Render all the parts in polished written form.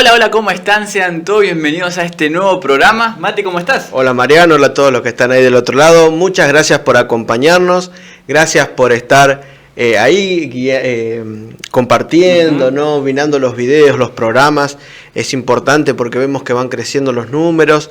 Hola, hola, ¿cómo están? Sean todos bienvenidos a este nuevo programa. Mati, ¿cómo estás? Hola Mariano, hola a todos los que están ahí del otro lado. Muchas gracias por acompañarnos, gracias por estar compartiendo, ¿no? Mirando los videos, los programas. Es importante porque vemos que van creciendo los números.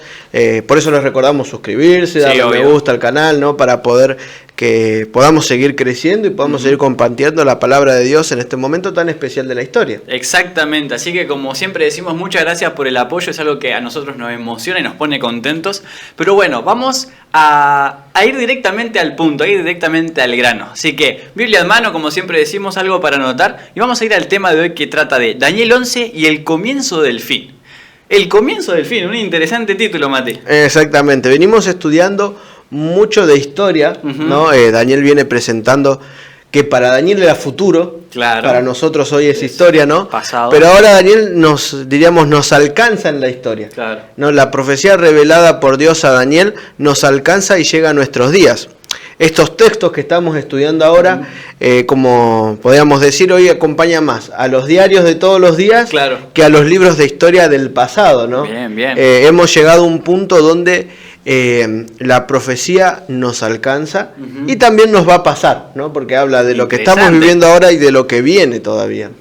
Por eso les recordamos suscribirse, darle me gusta al canal, ¿no? Para poder que podamos seguir creciendo y podamos seguir compartiendo la palabra de Dios en este momento tan especial de la historia. Exactamente, así que como siempre decimos, muchas gracias por el apoyo, es algo que a nosotros nos emociona y nos pone contentos. Pero bueno, vamos a ir directamente al punto, a ir directamente al grano. Así que, Biblia en mano, como siempre decimos, algo para anotar. Y vamos a ir al tema de hoy que trata de Daniel 11 y el comienzo del fin. El comienzo del fin, un interesante título, Mati. Exactamente, venimos estudiando mucho de historia, ¿no? Daniel viene presentando que para Daniel era futuro, claro, para nosotros hoy es historia, ¿no? Pasado. Pero ahora Daniel nos alcanza en la historia. Claro. ¿No? La profecía revelada por Dios a Daniel nos alcanza y llega a nuestros días. Estos textos que estamos estudiando ahora, como podríamos decir, hoy acompaña más a los diarios de todos los días, claro, que a los libros de historia del pasado, ¿no? Bien, bien. Hemos llegado a un punto donde la profecía nos alcanza y también nos va a pasar, ¿no? Porque habla de lo que estamos viviendo ahora y de lo que viene todavía.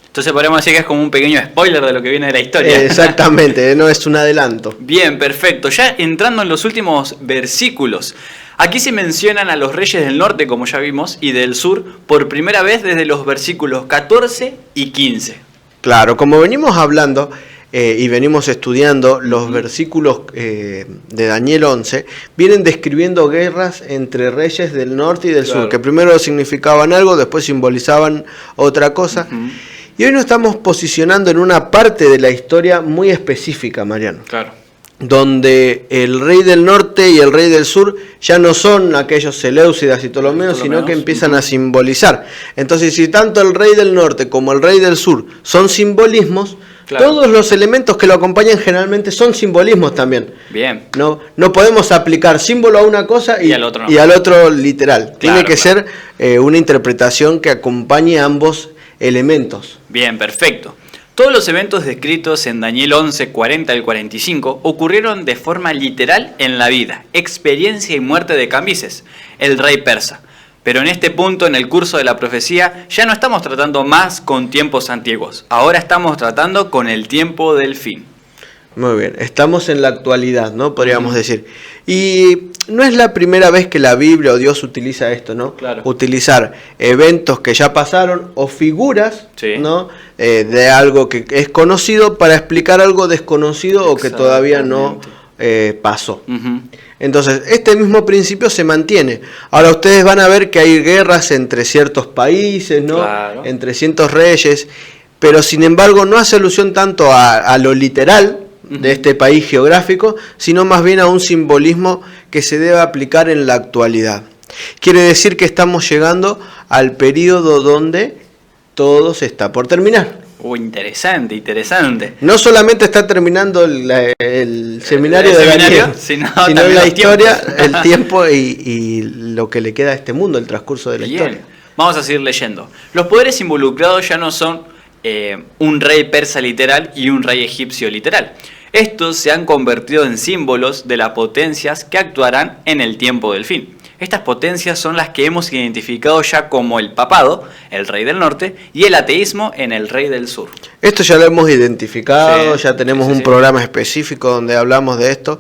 Entonces podemos decir que es como un pequeño spoiler de lo que viene de la historia. Exactamente, no es un adelanto. Bien, perfecto. Ya entrando en los últimos versículos, aquí se mencionan a los reyes del norte, como ya vimos, y del sur, por primera vez desde los versículos 14 y 15. Claro, como venimos hablando y venimos estudiando, los versículos de Daniel 11 vienen describiendo guerras entre reyes del norte y del sur, que primero significaban algo, después simbolizaban otra cosa. Y hoy nos estamos posicionando en una parte de la historia muy específica, Mariano. Claro. Donde el rey del norte y el rey del sur ya no son aquellos Seleucidas y Ptolomeos, sino que empiezan a simbolizar. Entonces, si tanto el rey del norte como el rey del sur son simbolismos, claro, todos los elementos que lo acompañan generalmente son simbolismos también. Bien. No podemos aplicar símbolo a una cosa y al otro, no, y al otro literal. Claro, tiene que ser una interpretación que acompañe a ambos elementos. Bien, perfecto. Todos los eventos descritos en Daniel 11, 40 al 45 ocurrieron de forma literal en la vida, experiencia y muerte de Cambises, el rey persa. Pero en este punto, en el curso de la profecía, ya no estamos tratando más con tiempos antiguos. Ahora estamos tratando con el tiempo del fin. Muy bien, estamos en la actualidad, ¿no? Podríamos decir. Y no es la primera vez que la Biblia o Dios utiliza esto, ¿no? Claro. Utilizar eventos que ya pasaron o figuras, ¿no? De algo que es conocido para explicar algo desconocido o que todavía no pasó. Entonces, este mismo principio se mantiene. Ahora ustedes van a ver que hay guerras entre ciertos países, ¿no? Claro. Entre ciertos reyes, pero sin embargo no hace alusión tanto a lo literal de este país geográfico, sino más bien a un simbolismo que se debe aplicar en la actualidad. Quiere decir que estamos llegando al periodo donde todo se está por terminar. Interesante, interesante. No solamente está terminando el seminario de Daniel, sino la historia, el tiempo y lo que le queda a este mundo, el transcurso de la historia. Vamos a seguir leyendo. Los poderes involucrados ya no son un rey persa literal y un rey egipcio literal. Estos se han convertido en símbolos de las potencias que actuarán en el tiempo del fin. Estas potencias son las que hemos identificado ya como el papado, el rey del norte, y el ateísmo en el rey del sur. Esto ya lo hemos identificado, ya tenemos un programa específico donde hablamos de esto.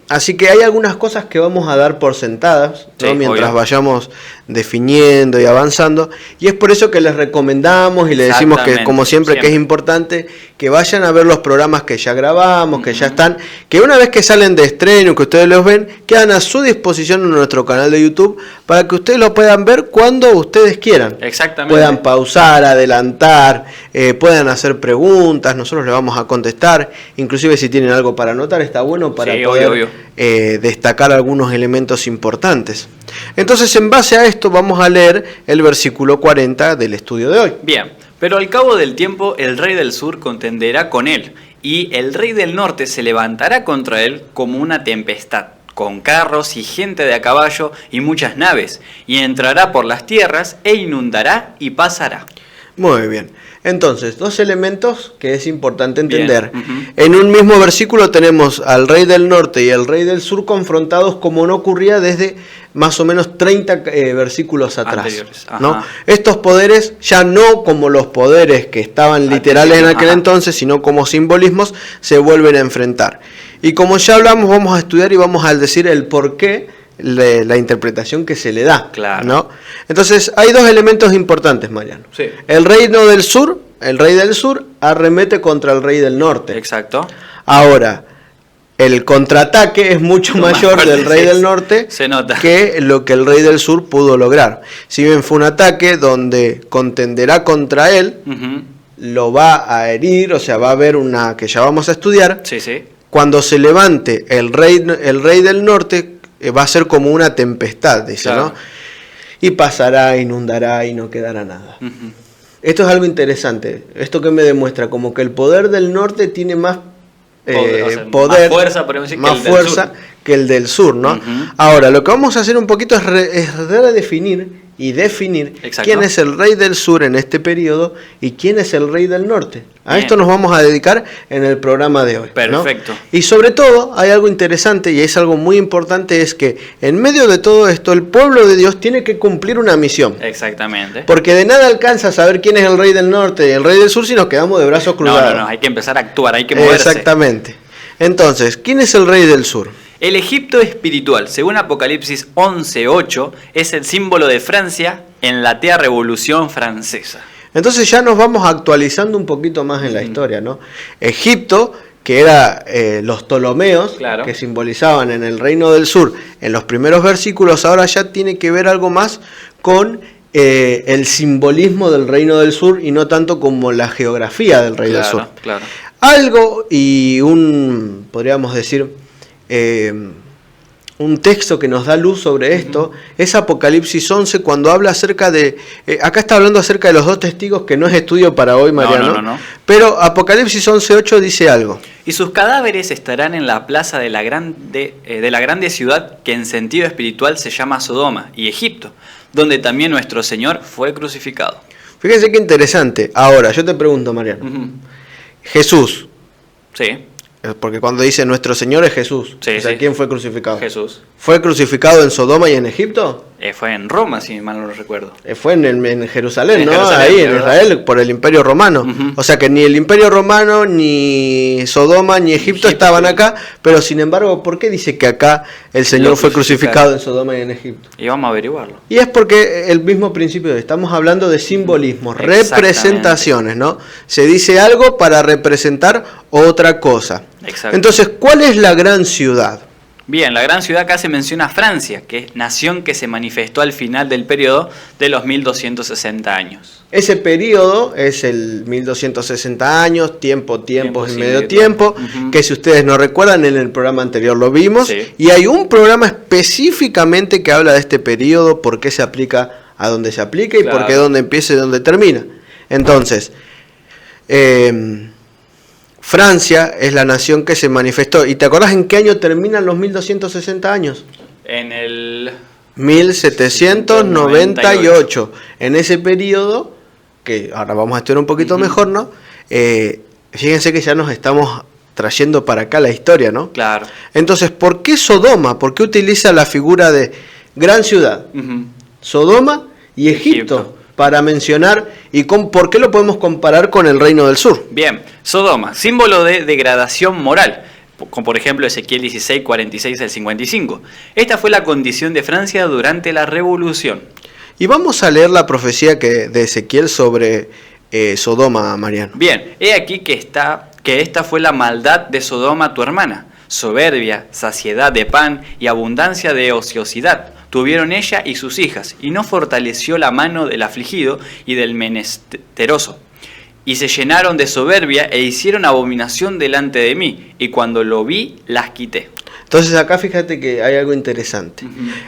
Así que hay algunas cosas que vamos a dar por sentadas, ¿no? Mientras vayamos definiendo y avanzando, y es por eso que les recomendamos y les decimos que, como siempre, que es importante que vayan a ver los programas que ya grabamos, que ya están, que una vez que salen de estreno, que ustedes los ven, quedan a su disposición en nuestro canal de YouTube para que ustedes lo puedan ver cuando ustedes quieran. Exactamente. Puedan pausar, adelantar, puedan hacer preguntas, nosotros les vamos a contestar, inclusive si tienen algo para anotar, está bueno para poder destacar algunos elementos importantes. Entonces, en base a esto vamos a leer el versículo 40 del estudio de hoy. Bien, pero al cabo del tiempo el rey del sur contenderá con él, y el rey del norte se levantará contra él como una tempestad, con carros y gente de a caballo y muchas naves, y entrará por las tierras e inundará y pasará. Muy bien. Entonces, dos elementos que es importante entender. Bien. En un mismo versículo tenemos al rey del norte y al rey del sur confrontados como no ocurría desde más o menos 30 versículos atrás, ¿no? Estos poderes ya no como los poderes que estaban literales en aquel entonces, sino como simbolismos, se vuelven a enfrentar. Y como ya hablamos, vamos a estudiar y vamos a decir el porqué, la interpretación que se le da, claro, ¿no? Entonces hay dos elementos importantes, Mariano. Sí. El rey del sur arremete contra el rey del norte. Exacto. Ahora, el contraataque es mucho mayor del rey del norte se nota, que lo que el rey del sur pudo lograr. Si bien fue un ataque donde contenderá contra él, lo va a herir, o sea, va a haber una que ya vamos a estudiar. Sí, sí. Cuando se levante el rey del norte, va a ser como una tempestad, dice, claro, ¿no? Y pasará, inundará y no quedará nada. Esto es algo interesante. Esto que me demuestra como que el poder del norte tiene más poder, más fuerza que el del sur, ¿no? Ahora, lo que vamos a hacer un poquito es redefinir y definir quién es el rey del sur en este periodo y quién es el rey del norte. A esto nos vamos a dedicar en el programa de hoy. Perfecto. ¿No? Y sobre todo hay algo interesante y es algo muy importante, es que en medio de todo esto el pueblo de Dios tiene que cumplir una misión. Exactamente. Porque de nada alcanza saber quién es el rey del norte y el rey del sur si nos quedamos de brazos cruzados. No, hay que empezar a actuar, hay que moverse. Exactamente. Entonces, ¿quién es el rey del sur? El Egipto espiritual, según Apocalipsis 11:8, es el símbolo de Francia en la Tea Revolución Francesa. Entonces ya nos vamos actualizando un poquito más en la historia, ¿no? Egipto, que era los Ptolomeos, claro, que simbolizaban en el reino del sur en los primeros versículos, ahora ya tiene que ver algo más con el simbolismo del reino del sur y no tanto como la geografía del rey del sur. Claro. Algo y podríamos decir, un texto que nos da luz sobre esto es Apocalipsis 11, cuando habla acerca de... acá está hablando acerca de los dos testigos, que no es estudio para hoy, Mariano. No. Pero Apocalipsis 11:8 dice algo. Y sus cadáveres estarán en la plaza de la grande ciudad que en sentido espiritual se llama Sodoma y Egipto, donde también nuestro Señor fue crucificado. Fíjense qué interesante. Ahora, yo te pregunto, Mariano. Jesús. Sí. Porque cuando dice nuestro Señor es Jesús. Sí, o sea, ¿quién fue crucificado? Jesús. ¿Fue crucificado en Sodoma y en Egipto? Fue en Roma, si mal no lo recuerdo. Fue en Jerusalén, en ¿no? Jerusalén, ahí en Israel, por el Imperio Romano. O sea que ni el Imperio Romano, ni Sodoma, ni Egipto estaban acá, pero sin embargo, ¿por qué dice que acá el Señor fue crucificado en Sodoma y en Egipto? Y vamos a averiguarlo. Y es porque el mismo principio, estamos hablando de simbolismos, representaciones, ¿no? Se dice algo para representar otra cosa. Exacto. Entonces, ¿cuál es la gran ciudad? Bien, la gran ciudad acá se menciona Francia, que es nación que se manifestó al final del periodo de los 1260 años. Ese periodo es el 1260 años, tiempos y medio tiempo, que si ustedes no recuerdan, en el programa anterior lo vimos, y hay un programa específicamente que habla de este periodo, por qué se aplica a donde se aplica y por qué dónde empieza y dónde termina. Entonces, Francia es la nación que se manifestó. ¿Y te acordás en qué año terminan los 1260 años? En el 1798. En ese periodo, que ahora vamos a estudiar un poquito mejor, ¿no? Fíjense que ya nos estamos trayendo para acá la historia, ¿no? Claro. Entonces, ¿por qué Sodoma? ¿Por qué utiliza la figura de gran ciudad? Sodoma y Egipto. Para mencionar y por qué lo podemos comparar con el reino del sur. Bien, Sodoma, símbolo de degradación moral, como por ejemplo Ezequiel 16, 46 al 55. Esta fue la condición de Francia durante la Revolución. Y vamos a leer la profecía de Ezequiel sobre Sodoma, Mariano. Bien, he aquí que esta fue la maldad de Sodoma tu hermana, soberbia, saciedad de pan y abundancia de ociosidad. Tuvieron ella y sus hijas, y no fortaleció la mano del afligido y del menesteroso. Y se llenaron de soberbia e hicieron abominación delante de mí, y cuando lo vi, las quité. Entonces acá fíjate que hay algo interesante.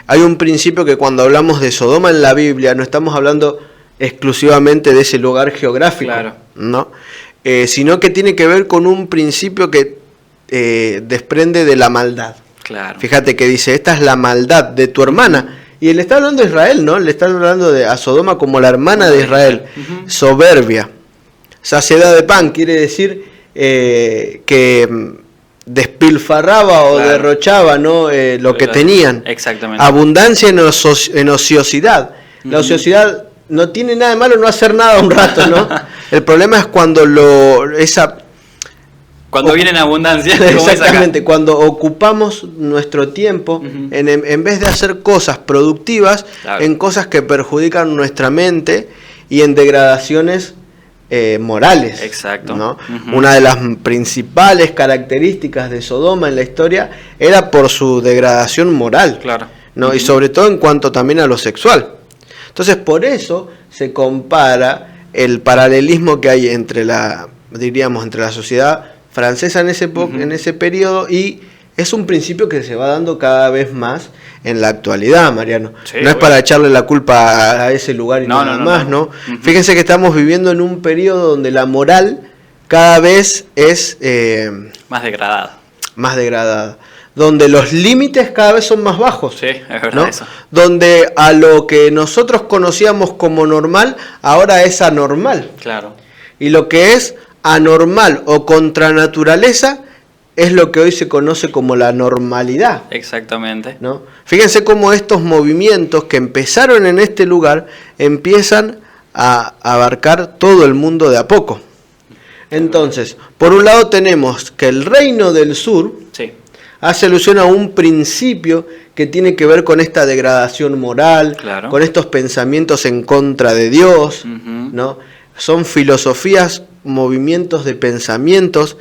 Hay un principio que cuando hablamos de Sodoma en la Biblia, no estamos hablando exclusivamente de ese lugar geográfico, ¿no? Sino que tiene que ver con un principio que desprende de la maldad. Claro. Fíjate que dice, esta es la maldad de tu hermana, Y le está hablando de Israel, ¿no? Le está hablando a Sodoma como la hermana de Israel. Soberbia. Saciedad de pan quiere decir que despilfarraba o derrochaba, ¿no? Lo que tenían. Exactamente. Abundancia en ociosidad. La ociosidad no tiene nada de malo no hacer nada un rato, ¿no? El problema es cuando cuando viene en abundancia. Exactamente, cuando ocupamos nuestro tiempo en vez de hacer cosas productivas, en cosas que perjudican nuestra mente y en degradaciones morales. Exacto. ¿no? Una de las principales características de Sodoma en la historia era por su degradación moral. Claro. ¿no? Y sobre todo en cuanto también a lo sexual. Entonces, por eso se compara el paralelismo que hay entre la sociedad francesa en ese periodo, y es un principio que se va dando cada vez más en la actualidad, Mariano. Sí, no es para echarle la culpa a ese lugar y nada más, ¿no? Fíjense que estamos viviendo en un periodo donde la moral cada vez es más degradada. Donde los límites cada vez son más bajos. Sí, es verdad, ¿no? eso. Donde a lo que nosotros conocíamos como normal, ahora es anormal. Claro. Y lo que es anormal o contra naturaleza es lo que hoy se conoce como la normalidad. Exactamente. ¿no? Fíjense cómo estos movimientos que empezaron en este lugar empiezan a abarcar todo el mundo de a poco. Entonces, por un lado tenemos que el reino del sur hace alusión a un principio que tiene que ver con esta degradación moral, con estos pensamientos en contra de Dios, ¿no? Son filosofías, movimientos de pensamientos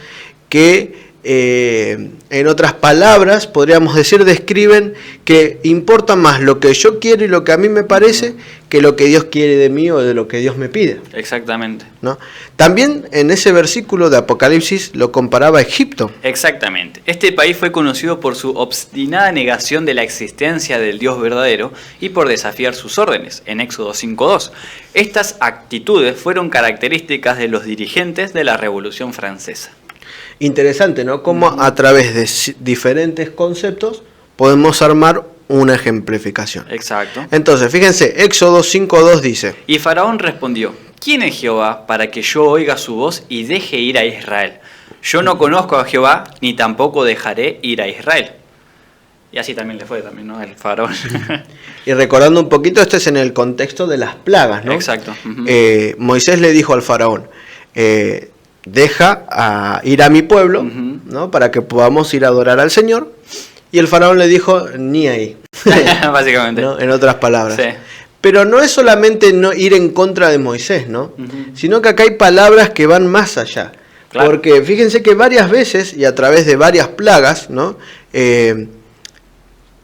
que, en otras palabras, podríamos decir, describen que importa más lo que yo quiero y lo que a mí me parece que lo que Dios quiere de mí o de lo que Dios me pide. Exactamente. ¿no? También en ese versículo de Apocalipsis lo comparaba a Egipto. Exactamente. Este país fue conocido por su obstinada negación de la existencia del Dios verdadero y por desafiar sus órdenes, en Éxodo 5:2. Estas actitudes fueron características de los dirigentes de la Revolución Francesa. Interesante, ¿no? Cómo a través de diferentes conceptos podemos armar una ejemplificación. Exacto. Entonces, fíjense, Éxodo 5:2 dice: Y Faraón respondió: ¿Quién es Jehová para que yo oiga su voz y deje ir a Israel? Yo no conozco a Jehová, ni tampoco dejaré ir a Israel. Y así también le fue ¿no? El Faraón. Y recordando un poquito, este es en el contexto de las plagas, ¿no? Exacto. Moisés le dijo al Faraón: deja ir a mi pueblo, ¿no? Para que podamos ir a adorar al Señor. Y el Faraón le dijo: ni ahí. Básicamente. ¿no? En otras palabras. Sí. Pero no es solamente no ir en contra de Moisés, ¿no? Sino que acá hay palabras que van más allá. Claro. Porque fíjense que varias veces y a través de varias plagas, ¿no?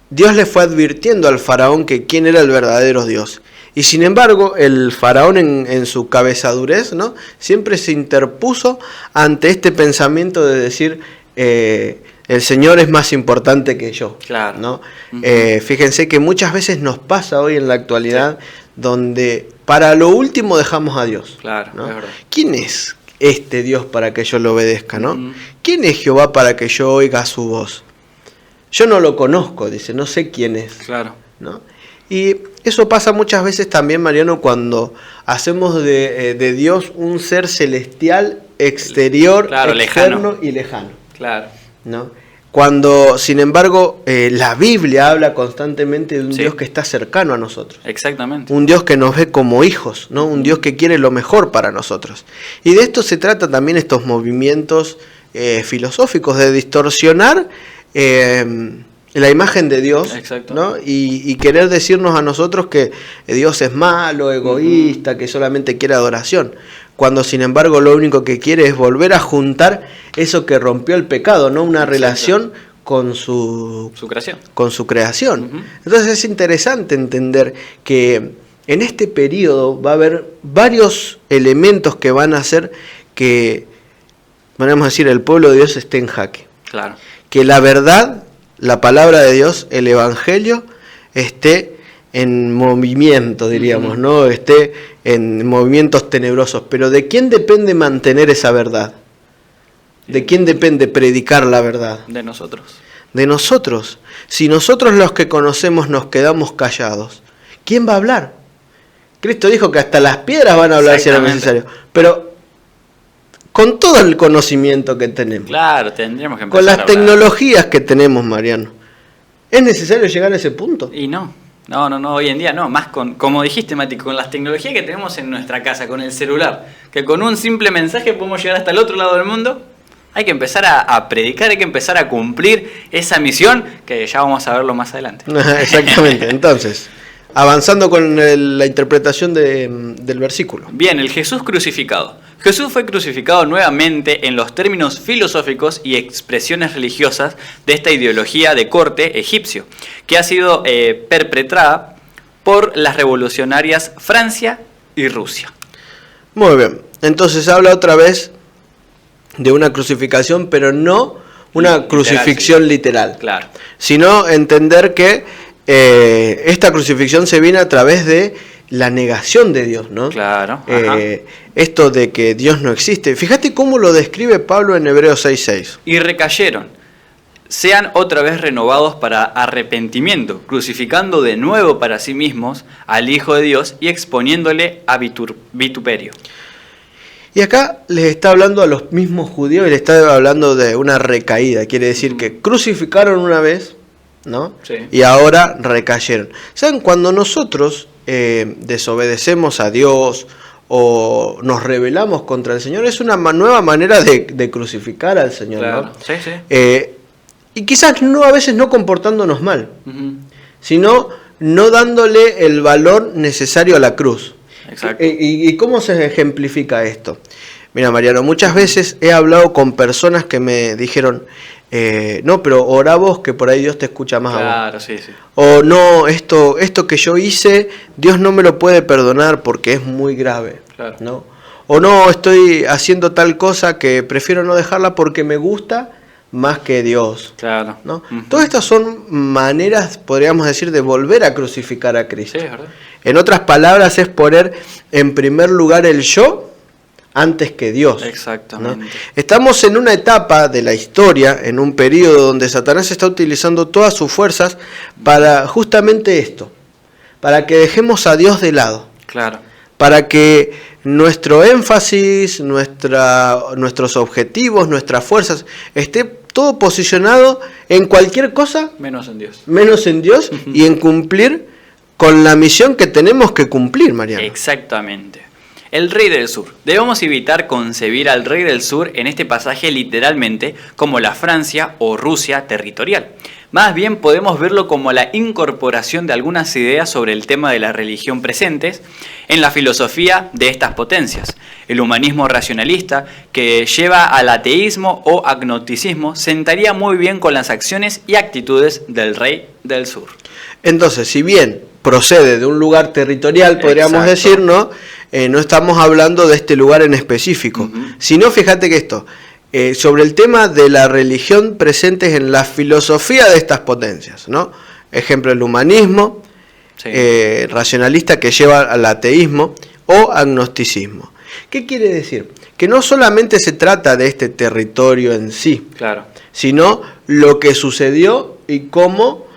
Dios le fue advirtiendo al Faraón que quién era el verdadero Dios. Y sin embargo, el Faraón en su cabezadurez, ¿no? Siempre se interpuso ante este pensamiento de decir: el Señor es más importante que yo. Claro. ¿no? Fíjense que muchas veces nos pasa hoy en la actualidad, donde para lo último dejamos a Dios. Claro, ¿no? es verdad. ¿Quién es este Dios para que yo lo obedezca? ¿no? ¿Quién es Jehová para que yo oiga su voz? Yo no lo conozco, dice, no sé quién es. Claro. ¿no? Y eso pasa muchas veces también, Mariano, cuando hacemos de Dios un ser celestial, exterior, claro, externo y lejano. Claro. ¿no? Cuando, sin embargo, la Biblia habla constantemente de un Dios que está cercano a nosotros. Exactamente. Un Dios que nos ve como hijos, ¿no? Un Dios que quiere lo mejor para nosotros. Y de esto se trata también estos movimientos filosóficos, de distorsionar la imagen de Dios, ¿no? Y querer decirnos a nosotros que Dios es malo, egoísta, que solamente quiere adoración, cuando sin embargo lo único que quiere es volver a juntar eso que rompió el pecado, ¿no? Una relación con su creación. Con su creación. Entonces es interesante entender que en este periodo va a haber varios elementos que van a hacer que, podemos decir, el pueblo de Dios esté en jaque. Claro. Que la verdad, la palabra de Dios, el Evangelio, esté en movimiento, diríamos, ¿no? Esté en movimientos tenebrosos. Pero ¿de quién depende mantener esa verdad? ¿De quién depende predicar la verdad? De nosotros. de nosotros. Si nosotros los que conocemos nos quedamos callados, ¿quién va a hablar? Cristo dijo que hasta las piedras van a hablar si era necesario. Pero con todo el conocimiento que tenemos, claro, tendríamos que empezar con las a hablar. Tecnologías que tenemos, Mariano, ¿es necesario llegar a ese punto? Y no, hoy en día no, más como dijiste, Mati, con las tecnologías que tenemos en nuestra casa, con el celular, que con un simple mensaje podemos llegar hasta el otro lado del mundo. Hay que empezar a predicar, hay que empezar a cumplir esa misión, que ya vamos a verlo más adelante. Exactamente, entonces, avanzando con la interpretación del versículo. Bien, el Jesús crucificado. Jesús fue crucificado nuevamente en los términos filosóficos y expresiones religiosas de esta ideología de corte egipcio, que ha sido perpetrada por las revolucionarias Francia y Rusia. Muy bien, entonces habla otra vez de una crucificación, pero no una literal, crucifixión literal, claro, sino entender que esta crucifixión se viene a través de la negación de Dios, ¿no? Claro. Esto de que Dios no existe. Fíjate cómo lo describe Pablo en Hebreos 6:6. Y recayeron, sean otra vez renovados para arrepentimiento, crucificando de nuevo para sí mismos al Hijo de Dios y exponiéndole a vituperio. Y acá les está hablando a los mismos judíos y les está hablando de una recaída. Quiere decir que crucificaron una vez, ¿no? Sí. Y ahora recayeron. ¿Saben? Cuando nosotros desobedecemos a Dios o nos rebelamos contra el Señor, es una nueva manera de crucificar al Señor, claro, ¿no? Sí, sí. Y quizás no a veces no comportándonos mal, sino no dándole el valor necesario a la cruz. Exacto. ¿Y cómo se ejemplifica esto? Mira, Mariano, muchas veces he hablado con personas que me dijeron, no, pero orá vos que por ahí Dios te escucha más a vos. Claro, sí, sí. O no, esto que yo hice, Dios no me lo puede perdonar porque es muy grave. Claro. ¿No? O no, estoy haciendo tal cosa que prefiero no dejarla porque me gusta más que Dios. Claro. ¿No? Todas estas son maneras, podríamos decir, de volver a crucificar a Cristo. Sí, es verdad. En otras palabras, es poner en primer lugar el yo antes que Dios. Exactamente. ¿No? Estamos en una etapa de la historia, en un periodo donde Satanás está utilizando todas sus fuerzas para justamente esto, para que dejemos a Dios de lado. Claro. Para que nuestro énfasis, nuestros objetivos, nuestras fuerzas, esté todo posicionado en cualquier cosa menos en Dios. Menos en Dios y en cumplir con la misión que tenemos que cumplir, Mariano. Exactamente. El rey del sur. Debemos evitar concebir al rey del sur en este pasaje literalmente como la Francia o Rusia territorial. Más bien podemos verlo como la incorporación de algunas ideas sobre el tema de la religión presentes en la filosofía de estas potencias. El humanismo racionalista, que lleva al ateísmo o agnosticismo, sentaría muy bien con las acciones y actitudes del rey del sur. Entonces, si bien procede de un lugar territorial, podríamos decir, ¿no? No estamos hablando de este lugar en específico, sino fíjate que esto, sobre el tema de la religión presentes en la filosofía de estas potencias, ¿no? Ejemplo, el humanismo racionalista que lleva al ateísmo o agnosticismo. ¿Qué quiere decir? Que no solamente se trata de este territorio en sí, claro, sino lo que sucedió y cómo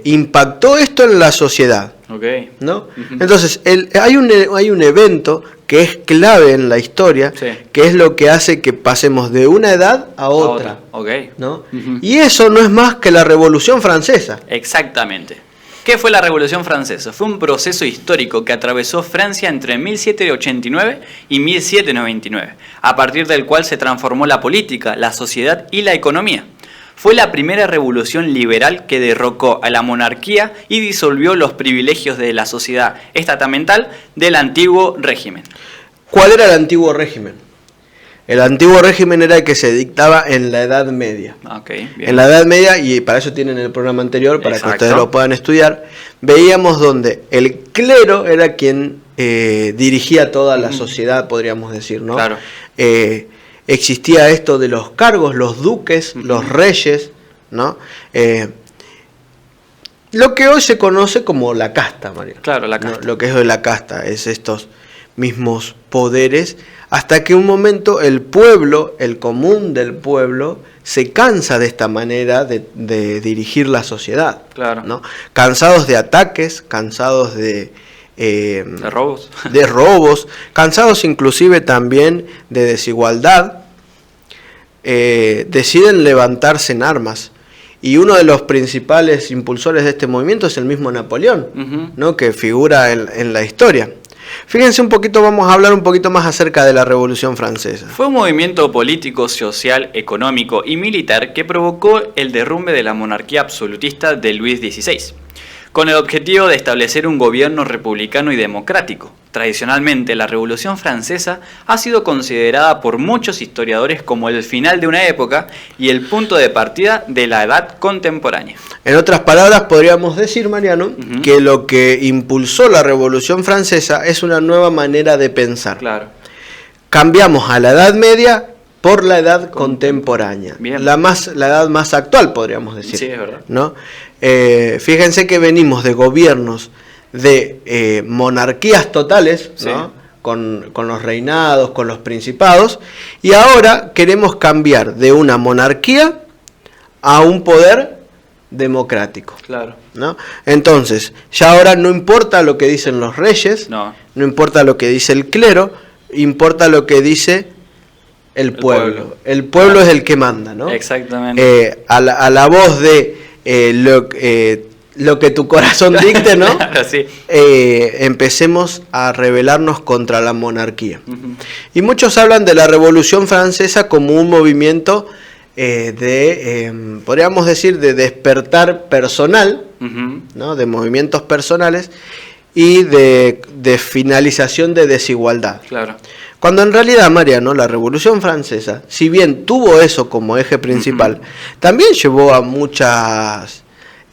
impactó esto en la sociedad. Okay. ¿No? Entonces, hay un evento que es clave en la historia, que es lo que hace que pasemos de una edad a otra. Okay. ¿No? Y eso no es más que la Revolución Francesa. Exactamente. ¿Qué fue la Revolución Francesa? Fue un proceso histórico que atravesó Francia entre 1789 y 1799, a partir del cual se transformó la política, la sociedad y la economía. Fue la primera revolución liberal que derrocó a la monarquía y disolvió los privilegios de la sociedad estamental del antiguo régimen. ¿Cuál era el antiguo régimen? El antiguo régimen era el que se dictaba en la Edad Media. Okay, bien. En la Edad Media, y para eso tienen el programa anterior, para que ustedes lo puedan estudiar, veíamos donde el clero era quien dirigía toda la sociedad, podríamos decir, ¿no? Claro. Existía esto de los cargos, los duques, los reyes, ¿no? Lo que hoy se conoce como la casta, María. Claro, la casta. ¿No? Lo que es la casta, es estos mismos poderes, hasta que un momento el pueblo, el común del pueblo, se cansa de esta manera de dirigir la sociedad. Claro. ¿No? Cansados de ataques, cansados de robos. De robos, cansados inclusive también de desigualdad, deciden levantarse en armas. Y uno de los principales impulsores de este movimiento es el mismo Napoleón, ¿no? Que figura en la historia. Fíjense un poquito, vamos a hablar un poquito más acerca de la Revolución Francesa. Fue un movimiento político, social, económico y militar que provocó el derrumbe de la monarquía absolutista de Luis XVI, con el objetivo de establecer un gobierno republicano y democrático. Tradicionalmente, la Revolución Francesa ha sido considerada por muchos historiadores como el final de una época y el punto de partida de la edad contemporánea. En otras palabras, podríamos decir, Mariano, que lo que impulsó la Revolución Francesa es una nueva manera de pensar. Claro. Cambiamos a la Edad Media por la edad contemporánea. Bien. La edad más actual, podríamos decir. Sí, es verdad. ¿No? Fíjense que venimos de gobiernos de monarquías totales, Sí. ¿no? Con los reinados, con los principados, y ahora queremos cambiar de una monarquía a un poder democrático. Claro. ¿No? Entonces, ya ahora no importa lo que dicen los reyes, No. no importa lo que dice el clero, importa lo que dice el pueblo. El pueblo Claro. es el que manda, ¿no? Exactamente. A la voz de lo que tu corazón dicte, ¿no? Claro, sí. Empecemos a rebelarnos contra la monarquía. Y muchos hablan de la Revolución Francesa como un movimiento podríamos decir, de despertar personal, ¿no? De movimientos personales y de finalización de desigualdad. Claro. Cuando en realidad, Mariano, la Revolución Francesa, si bien tuvo eso como eje principal, también llevó a muchas,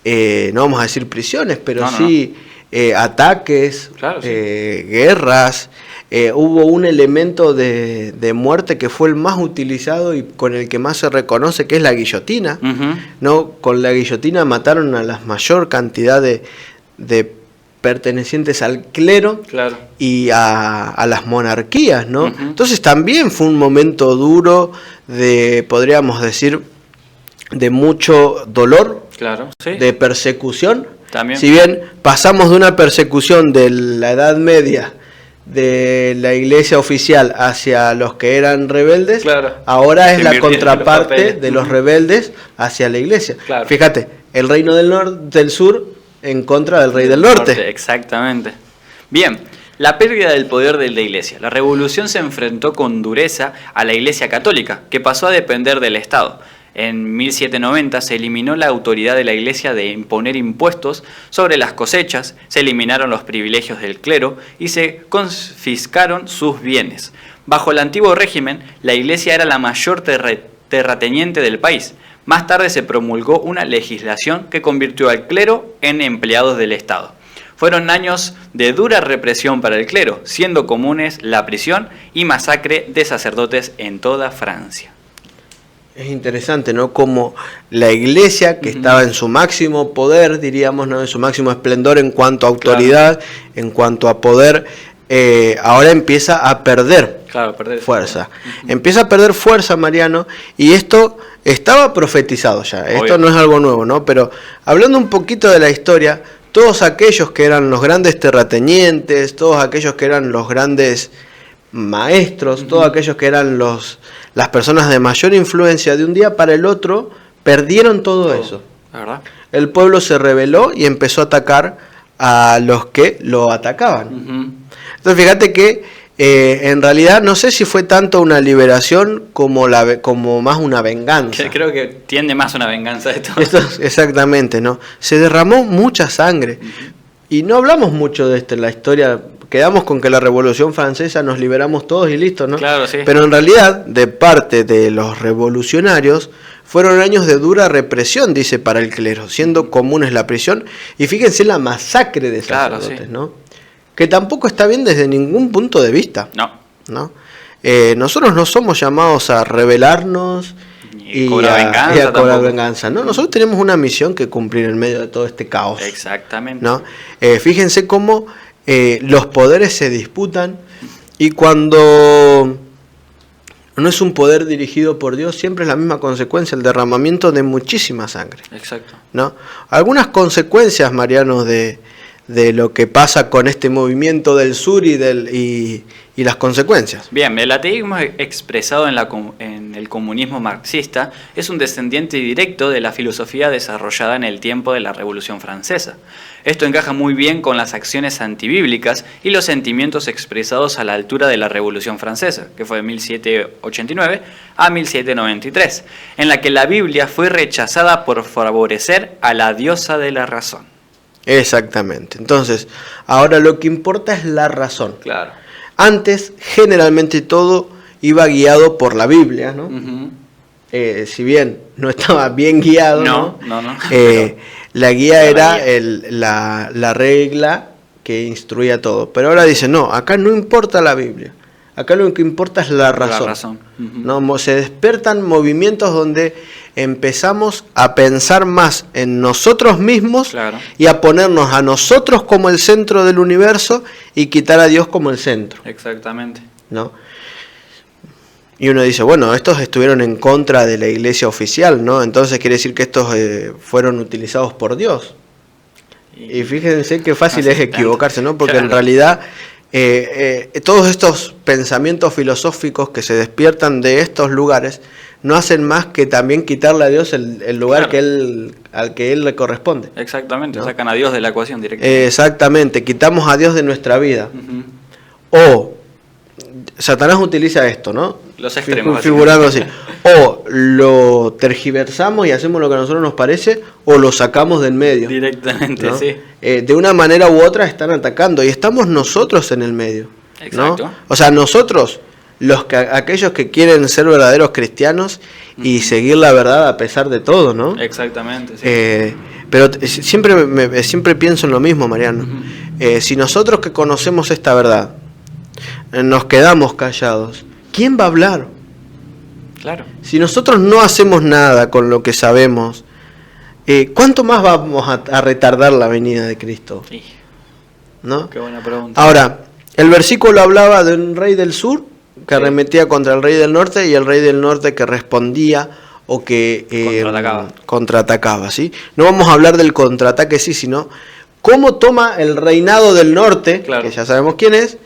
no vamos a decir prisiones, pero sí ataques, Claro, sí. guerras. Hubo un elemento de muerte que fue el más utilizado y con el que más se reconoce, que es la guillotina. ¿No? Con la guillotina mataron a la mayor cantidad de pertenecientes al clero, Claro. y a las monarquías, ¿no? Entonces también fue un momento duro podríamos decir, de mucho dolor, Claro, sí. de persecución. También. Si bien pasamos de una persecución de la Edad Media, de la iglesia oficial hacia los que eran rebeldes, Claro. ahora es Se la invirtieron los contraparte papeles. de los rebeldes hacia la iglesia. Claro. Fíjate, el reino del sur en contra del rey del norte. Exactamente. Bien, la pérdida del poder de la iglesia. La revolución se enfrentó con dureza a la iglesia católica, que pasó a depender del Estado. En 1790 se eliminó la autoridad de la iglesia de imponer impuestos sobre las cosechas, se eliminaron los privilegios del clero y se confiscaron sus bienes. Bajo el antiguo régimen, la iglesia era la mayor terrateniente del país. Más tarde se promulgó una legislación que convirtió al clero en empleados del Estado. Fueron años de dura represión para el clero, siendo comunes la prisión y masacre de sacerdotes en toda Francia. Es interesante, ¿no? Como la iglesia, que estaba en su máximo poder, diríamos, ¿no? En su máximo esplendor en cuanto a autoridad, en cuanto a poder, ahora empieza a perder fuerza. Empieza a perder fuerza, Mariano, y esto estaba profetizado ya. Obvio. Esto no es algo nuevo, ¿no? Pero hablando un poquito de la historia, todos aquellos que eran los grandes terratenientes, todos aquellos que eran los grandes maestros, todos aquellos que eran las personas de mayor influencia, de un día para el otro perdieron todo eso. ¿Verdad? El pueblo se rebeló y empezó a atacar a los que lo atacaban. Entonces fíjate que en realidad no sé si fue tanto una liberación como más una venganza. Creo que tiende más una venganza de todo. Exactamente, ¿no? Se derramó mucha sangre. Y no hablamos mucho de esto en la historia. Quedamos con que la Revolución Francesa nos liberamos todos y listo, ¿no? Claro, sí. Pero en realidad, de parte de los revolucionarios, fueron años de dura represión, dice, para el clero, siendo comunes la prisión. Y fíjense la masacre de sacerdotes, sí, ¿no? Que tampoco está bien desde ningún punto de vista. ¿No? Nosotros no somos llamados a rebelarnos y a cobrar venganza, ¿no? Nosotros tenemos una misión que cumplir en medio de todo este caos. Exactamente. ¿No? Fíjense cómo los poderes se disputan Y cuando no es un poder dirigido por Dios, siempre es la misma consecuencia, el derramamiento de muchísima sangre. Exacto. ¿No? Algunas consecuencias, Mariano, de lo que pasa con este movimiento del sur y las consecuencias. Bien, el ateísmo expresado en el comunismo marxista es un descendiente directo de la filosofía desarrollada en el tiempo de la Revolución Francesa. Esto encaja muy bien con las acciones antibíblicas y los sentimientos expresados a la altura de la Revolución Francesa, que fue de 1789 a 1793, en la que la Biblia fue rechazada por favorecer a la diosa de la razón. Exactamente. Entonces, ahora lo que importa es la razón. Claro. Antes, generalmente todo iba guiado por la Biblia, ¿no? Uh-huh. Si bien no estaba bien guiado, no. La guía era la regla que instruía todo. Pero ahora dice, no, acá no importa la Biblia. Acá lo que importa es la razón. La razón. Uh-huh. ¿No? Se despertan movimientos donde empezamos a pensar más en nosotros mismos, claro, y a ponernos a nosotros como el centro del universo y quitar a Dios como el centro. Exactamente. ¿No? Y uno dice, bueno, estos estuvieron en contra de la iglesia oficial, ¿no? Entonces quiere decir que estos fueron utilizados por Dios. Y fíjense qué fácil es equivocarse, ¿no? Porque claro, en realidad todos estos pensamientos filosóficos que se despiertan de estos lugares no hacen más que también quitarle a Dios el lugar, claro, al que Él le corresponde. Exactamente, ¿no? Sacan a Dios de la ecuación directamente. Exactamente, quitamos a Dios de nuestra vida. Uh-huh. O Satanás utiliza esto, ¿no? Los extremos. Figurando así. O lo tergiversamos y hacemos lo que a nosotros nos parece, o lo sacamos del medio. Directamente, ¿no? Sí. De una manera u otra están atacando y estamos nosotros en el medio. Exacto. ¿No? O sea, nosotros, aquellos que quieren ser verdaderos cristianos y seguir la verdad a pesar de todo, ¿no? Exactamente, sí. Pero siempre pienso en lo mismo, Mariano. Uh-huh. Si nosotros que conocemos esta verdad nos quedamos callados, ¿quién va a hablar? Claro. Si nosotros no hacemos nada con lo que sabemos, ¿cuánto más vamos a retardar la venida de Cristo? Sí. ¿No? Qué buena pregunta. Ahora, el versículo hablaba de un rey del sur que arremetía contra el rey del norte y el rey del norte que respondía o que contraatacaba, ¿sí? No vamos a hablar del contraataque, sí, sino cómo toma el reinado del norte, claro, que ya sabemos quién es,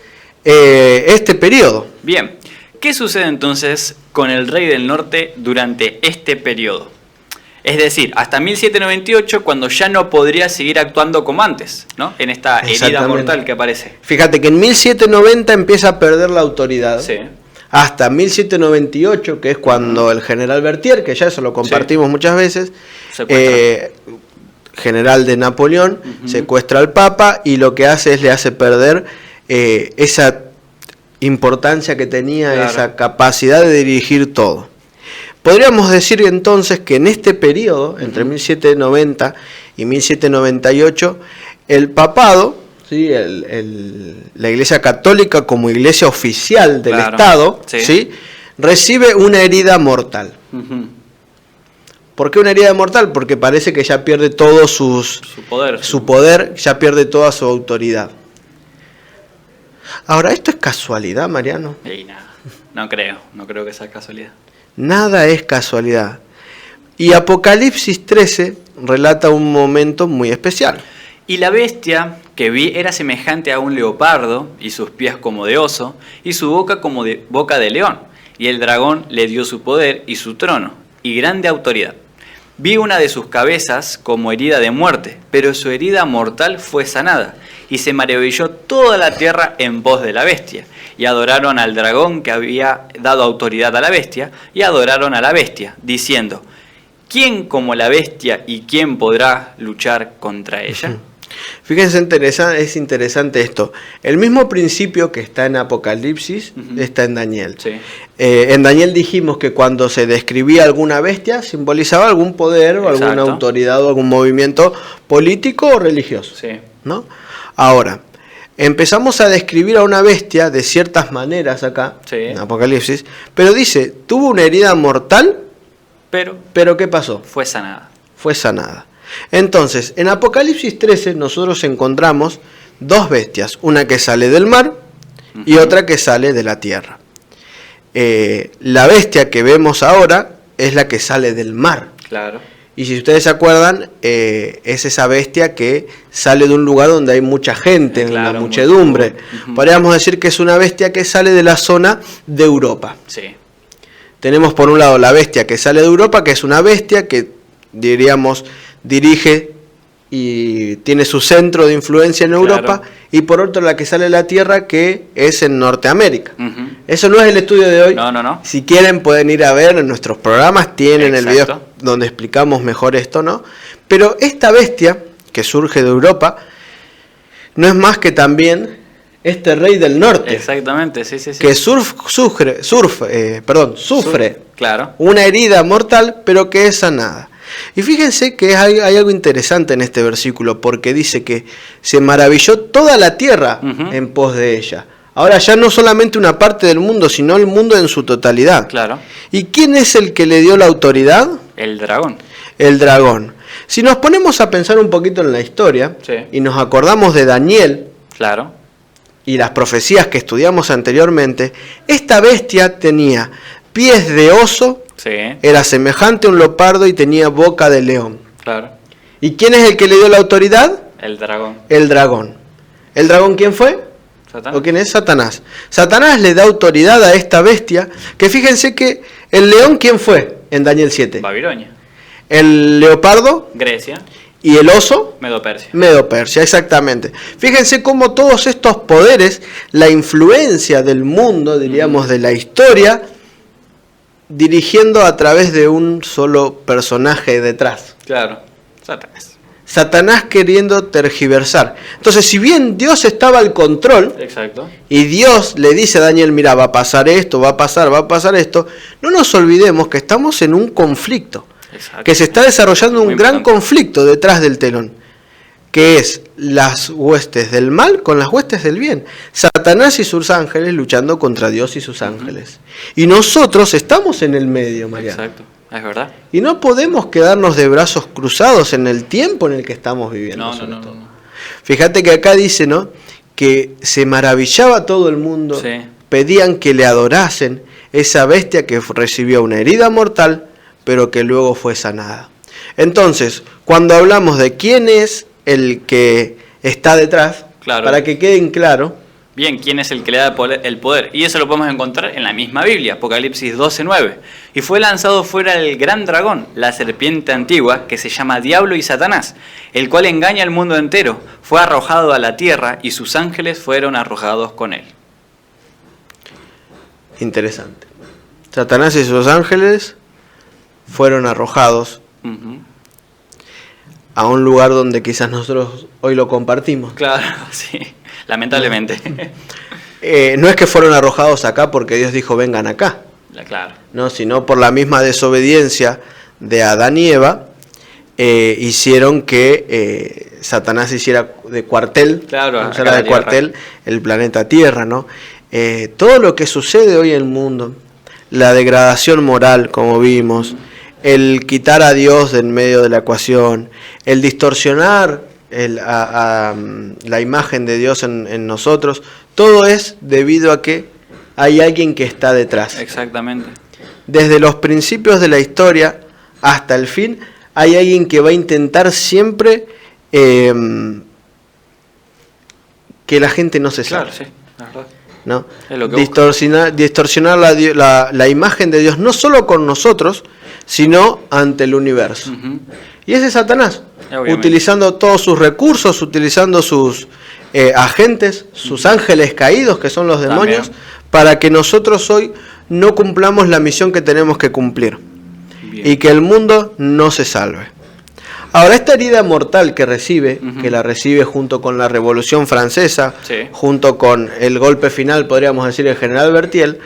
este periodo. Bien, ¿qué sucede entonces con el rey del norte durante este periodo? Es decir, hasta 1798, cuando ya no podría seguir actuando como antes, ¿no? En esta herida mortal que aparece. Fíjate que en 1790 empieza a perder la autoridad. Sí. Hasta 1798, que es cuando el general Berthier, que ya eso lo compartimos muchas veces, general de Napoleón, secuestra al Papa y lo que hace es le hace perder esa importancia que tenía, claro, esa capacidad de dirigir todo. Podríamos decir entonces que en este periodo, entre 1790 y 1798, el papado, ¿sí? La Iglesia Católica como iglesia oficial del Estado, sí, ¿sí? Recibe una herida mortal. Uh-huh. ¿Por qué una herida mortal? Porque parece que ya pierde todo su poder, ya pierde toda su autoridad. Ahora, ¿esto es casualidad, Mariano? Sí, no creo que sea casualidad. Nada es casualidad. Y Apocalipsis 13 relata un momento muy especial. Y la bestia que vi era semejante a un leopardo, y sus pies como de oso, y su boca como de boca de león. Y el dragón le dio su poder y su trono, y grande autoridad. Vi una de sus cabezas como herida de muerte, pero su herida mortal fue sanada, y se maravilló toda la tierra en pos de la bestia. Y adoraron al dragón que había dado autoridad a la bestia, y adoraron a la bestia, diciendo, ¿quién como la bestia y quién podrá luchar contra ella? Fíjense, es interesante esto. El mismo principio que está en Apocalipsis está en Daniel. Sí. En Daniel dijimos que cuando se describía alguna bestia, simbolizaba algún poder o alguna autoridad o algún movimiento político o religioso. Sí. ¿No? Ahora, empezamos a describir a una bestia de ciertas maneras acá, sí, en Apocalipsis, pero dice, tuvo una herida mortal, pero ¿qué pasó? Fue sanada. Fue sanada. Entonces, en Apocalipsis 13 nosotros encontramos dos bestias, una que sale del mar y otra que sale de la tierra. La bestia que vemos ahora es la que sale del mar. Claro. Y si ustedes se acuerdan, es esa bestia que sale de un lugar donde hay mucha gente, claro, una muchedumbre. Uh-huh. Podríamos decir que es una bestia que sale de la zona de Europa. Sí. Tenemos por un lado la bestia que sale de Europa, que es una bestia que, diríamos, dirige y tiene su centro de influencia en Europa, claro. Y por otro la que sale de la Tierra, que es en Norteamérica. Uh-huh. Eso no es el estudio de hoy. No. Si quieren pueden ir a ver en nuestros programas, tienen Exacto. el video donde explicamos mejor esto, ¿no? Pero esta bestia que surge de Europa no es más que también este rey del norte. Exactamente, sí. Que sufre claro. una herida mortal, pero que es sanada. Y fíjense que hay algo interesante en este versículo, porque dice que se maravilló toda la tierra uh-huh. en pos de ella. Ahora ya no solamente una parte del mundo, sino el mundo en su totalidad. Claro. ¿Y quién es el que le dio la autoridad? El dragón. El dragón. Si nos ponemos a pensar un poquito en la historia, sí. Y nos acordamos de Daniel, claro. Y las profecías que estudiamos anteriormente, esta bestia tenía pies de oso, sí. Era semejante a un leopardo y tenía boca de león. Claro. ¿Y quién es el que le dio la autoridad? El dragón. El dragón. ¿El dragón quién fue? Satanás. ¿O quién es? Satanás. Satanás le da autoridad a esta bestia, que fíjense que el león ¿quién fue en Daniel 7? Babilonia. El leopardo. Grecia. ¿Y el oso? Medo-Persia. Medo-Persia, exactamente. Fíjense cómo todos estos poderes, la influencia del mundo, diríamos, de la historia, dirigiendo a través de un solo personaje detrás. Claro, Satanás. Satanás queriendo tergiversar. Entonces, si bien Dios estaba al control, exacto, y Dios le dice a Daniel, mira, va a pasar esto, va a pasar esto, no nos olvidemos que estamos en un conflicto, exacto, que se está desarrollando un gran importante conflicto detrás del telón, que es las huestes del mal con las huestes del bien. Satanás y sus ángeles luchando contra Dios y sus ángeles. Y nosotros estamos en el medio, Mariano. Exacto, es verdad. Y no podemos quedarnos de brazos cruzados en el tiempo en el que estamos viviendo. No. Fíjate que acá dice, ¿no?, que se maravillaba todo el mundo, sí, pedían que le adorasen esa bestia que recibió una herida mortal, pero que luego fue sanada. Entonces, cuando hablamos de quién es el que está detrás, claro, para que queden claro. Bien, ¿quién es el que le da el poder? Y eso lo podemos encontrar en la misma Biblia, Apocalipsis 12:9. Y fue lanzado fuera el gran dragón, la serpiente antigua, que se llama Diablo y Satanás, el cual engaña al mundo entero. Fue arrojado a la tierra y sus ángeles fueron arrojados con él. Interesante. Satanás y sus ángeles fueron arrojados a un lugar donde quizás nosotros hoy lo compartimos. Claro, sí, lamentablemente. No es que fueron arrojados acá porque Dios dijo vengan acá, Claro. no, sino por la misma desobediencia de Adán y Eva, hicieron que Satanás hiciera de cuartel, claro, de cuartel el planeta Tierra, ¿no? Todo lo que sucede hoy en el mundo, la degradación moral, como vimos, el quitar a Dios en medio de la ecuación, el distorsionar la imagen de Dios en nosotros, todo es debido a que hay alguien que está detrás. Exactamente. Desde los principios de la historia hasta el fin, hay alguien que va a intentar siempre que la gente no se salve. Claro, sí, la verdad. ¿No? Es lo que distorsionar la imagen de Dios, no solo con nosotros, sino ante el universo. Y ese es Satanás, utilizando todos sus recursos, utilizando sus agentes, sus ángeles caídos, que son los demonios, para que nosotros hoy no cumplamos la misión que tenemos que cumplir. Bien. Y que el mundo no se salve. Ahora, esta herida mortal que recibe, que la recibe junto con la Revolución Francesa, sí, junto con el golpe final, podríamos decir, el general Berthier,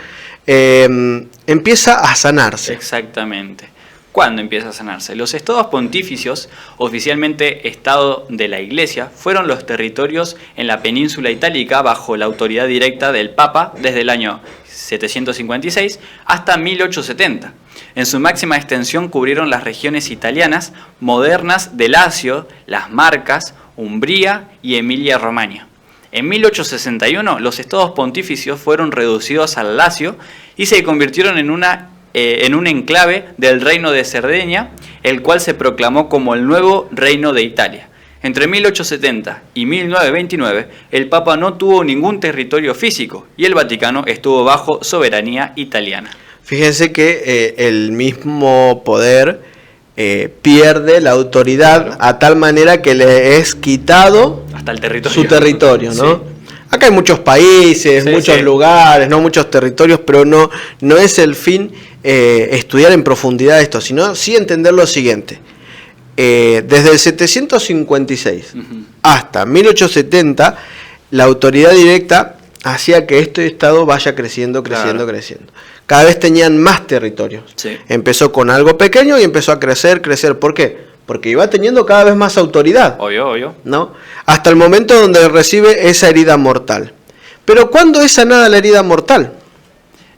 empieza a sanarse. Exactamente. ¿Cuándo empieza a sanarse? Los estados pontificios, oficialmente Estado de la Iglesia, fueron los territorios en la península itálica bajo la autoridad directa del Papa desde el año 756 hasta 1870. En su máxima extensión cubrieron las regiones italianas modernas de Lacio, las Marcas, Umbría y Emilia-Romagna. En 1861 los estados pontificios fueron reducidos al Lacio y se convirtieron en un enclave del reino de Cerdeña, el cual se proclamó como el nuevo reino de Italia. Entre 1870 y 1929 el Papa no tuvo ningún territorio físico y el Vaticano estuvo bajo soberanía italiana. Fíjense que el mismo poder pierde la autoridad, claro, a tal manera que le es quitado hasta el territorio, su territorio, ¿no? Sí. Acá hay muchos países, muchos lugares, no muchos territorios, pero no es el fin estudiar en profundidad esto, sino sí entender lo siguiente. Desde el 756 hasta 1870, la autoridad directa hacía que este estado vaya creciendo. Cada vez tenían más territorios. Sí. Empezó con algo pequeño y empezó a crecer. ¿Por qué? Porque iba teniendo cada vez más autoridad. Obvio. ¿No? Hasta el momento donde recibe esa herida mortal. Pero ¿cuándo es sanada la herida mortal?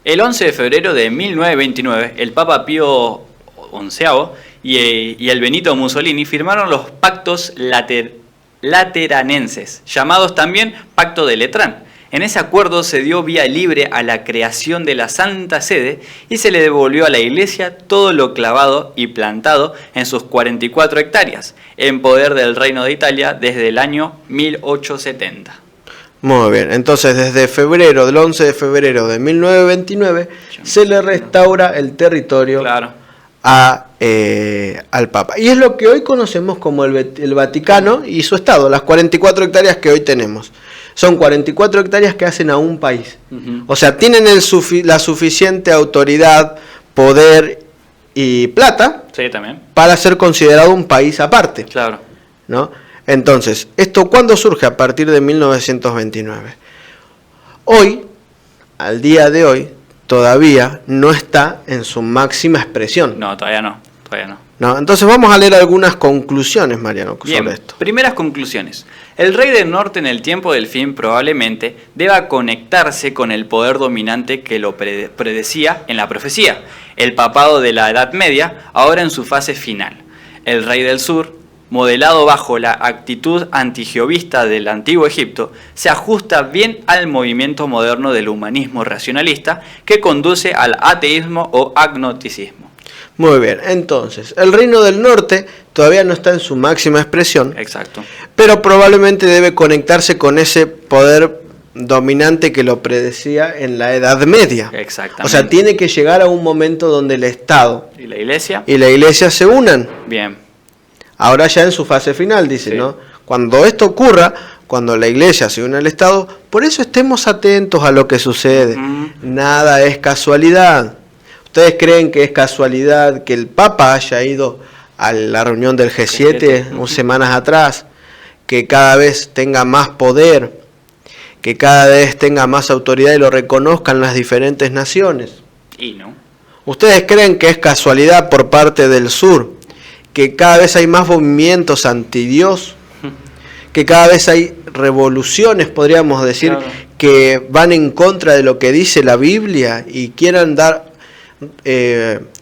El 11 de febrero de 1929, el Papa Pío XI y el Benito Mussolini firmaron los pactos lateranenses, llamados también Pacto de Letrán. En ese acuerdo se dio vía libre a la creación de la Santa Sede y se le devolvió a la Iglesia todo lo clavado y plantado en sus 44 hectáreas, en poder del Reino de Italia desde el año 1870. Muy bien, entonces desde del 11 de febrero de 1929 se le restaura el territorio, claro, al Papa. Y es lo que hoy conocemos como el Vaticano y su Estado, las 44 hectáreas que hoy tenemos. Son 44 hectáreas que hacen a un país. O sea, tienen la suficiente autoridad, poder y plata, sí, también, para ser considerado un país aparte. Claro. ¿No? Entonces, ¿esto cuándo surge? A partir de 1929. Hoy, al día de hoy, todavía no está en su máxima expresión. No, todavía no. ¿No? Entonces vamos a leer algunas conclusiones, Mariano, sobre esto. Primeras conclusiones. El rey del norte en el tiempo del fin probablemente deba conectarse con el poder dominante que lo predecía en la profecía, el papado de la Edad Media, ahora en su fase final. El rey del sur, modelado bajo la actitud antijehovista del antiguo Egipto, se ajusta bien al movimiento moderno del humanismo racionalista que conduce al ateísmo o agnosticismo. Muy bien, entonces, el reino del norte todavía no está en su máxima expresión. Exacto. Pero probablemente debe conectarse con ese poder dominante que lo predecía en la Edad Media. Exactamente. O sea, tiene que llegar a un momento donde el Estado y la Iglesia se unan. Bien. Ahora ya en su fase final, dice, sí, ¿no? Cuando esto ocurra, cuando la Iglesia se une al Estado, por eso estemos atentos a lo que sucede. Nada es casualidad. ¿Ustedes creen que es casualidad que el Papa haya ido a la reunión del G7 unas semanas atrás? Que cada vez tenga más poder, que cada vez tenga más autoridad y lo reconozcan las diferentes naciones. Y no. ¿Ustedes creen que es casualidad por parte del sur que cada vez hay más movimientos anti-Dios? Que cada vez hay revoluciones, podríamos decir, claro, que van en contra de lo que dice la Biblia y quieran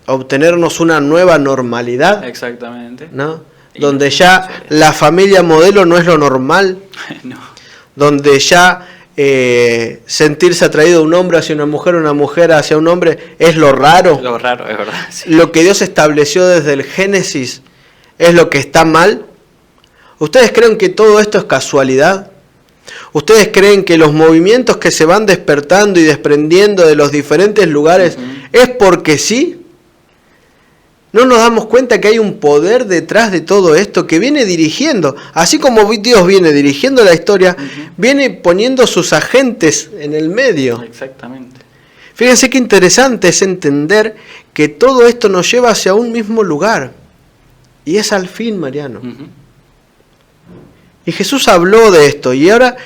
obtenernos una nueva normalidad. Exactamente. ¿No? Donde ya la familia modelo no es lo normal. No. Donde ya sentirse atraído un hombre hacia una mujer hacia un hombre es lo raro. Lo raro, es verdad. Sí. Lo que Dios estableció desde el Génesis es lo que está mal. ¿Ustedes creen que todo esto es casualidad? ¿Ustedes creen que los movimientos que se van despertando y desprendiendo de los diferentes lugares es porque sí? ¿No nos damos cuenta que hay un poder detrás de todo esto que viene dirigiendo? Así como Dios viene dirigiendo la historia, viene poniendo sus agentes en el medio. Exactamente. Fíjense qué interesante es entender que todo esto nos lleva hacia un mismo lugar. Y es al fin, Mariano. Y Jesús habló de esto. Y ahora,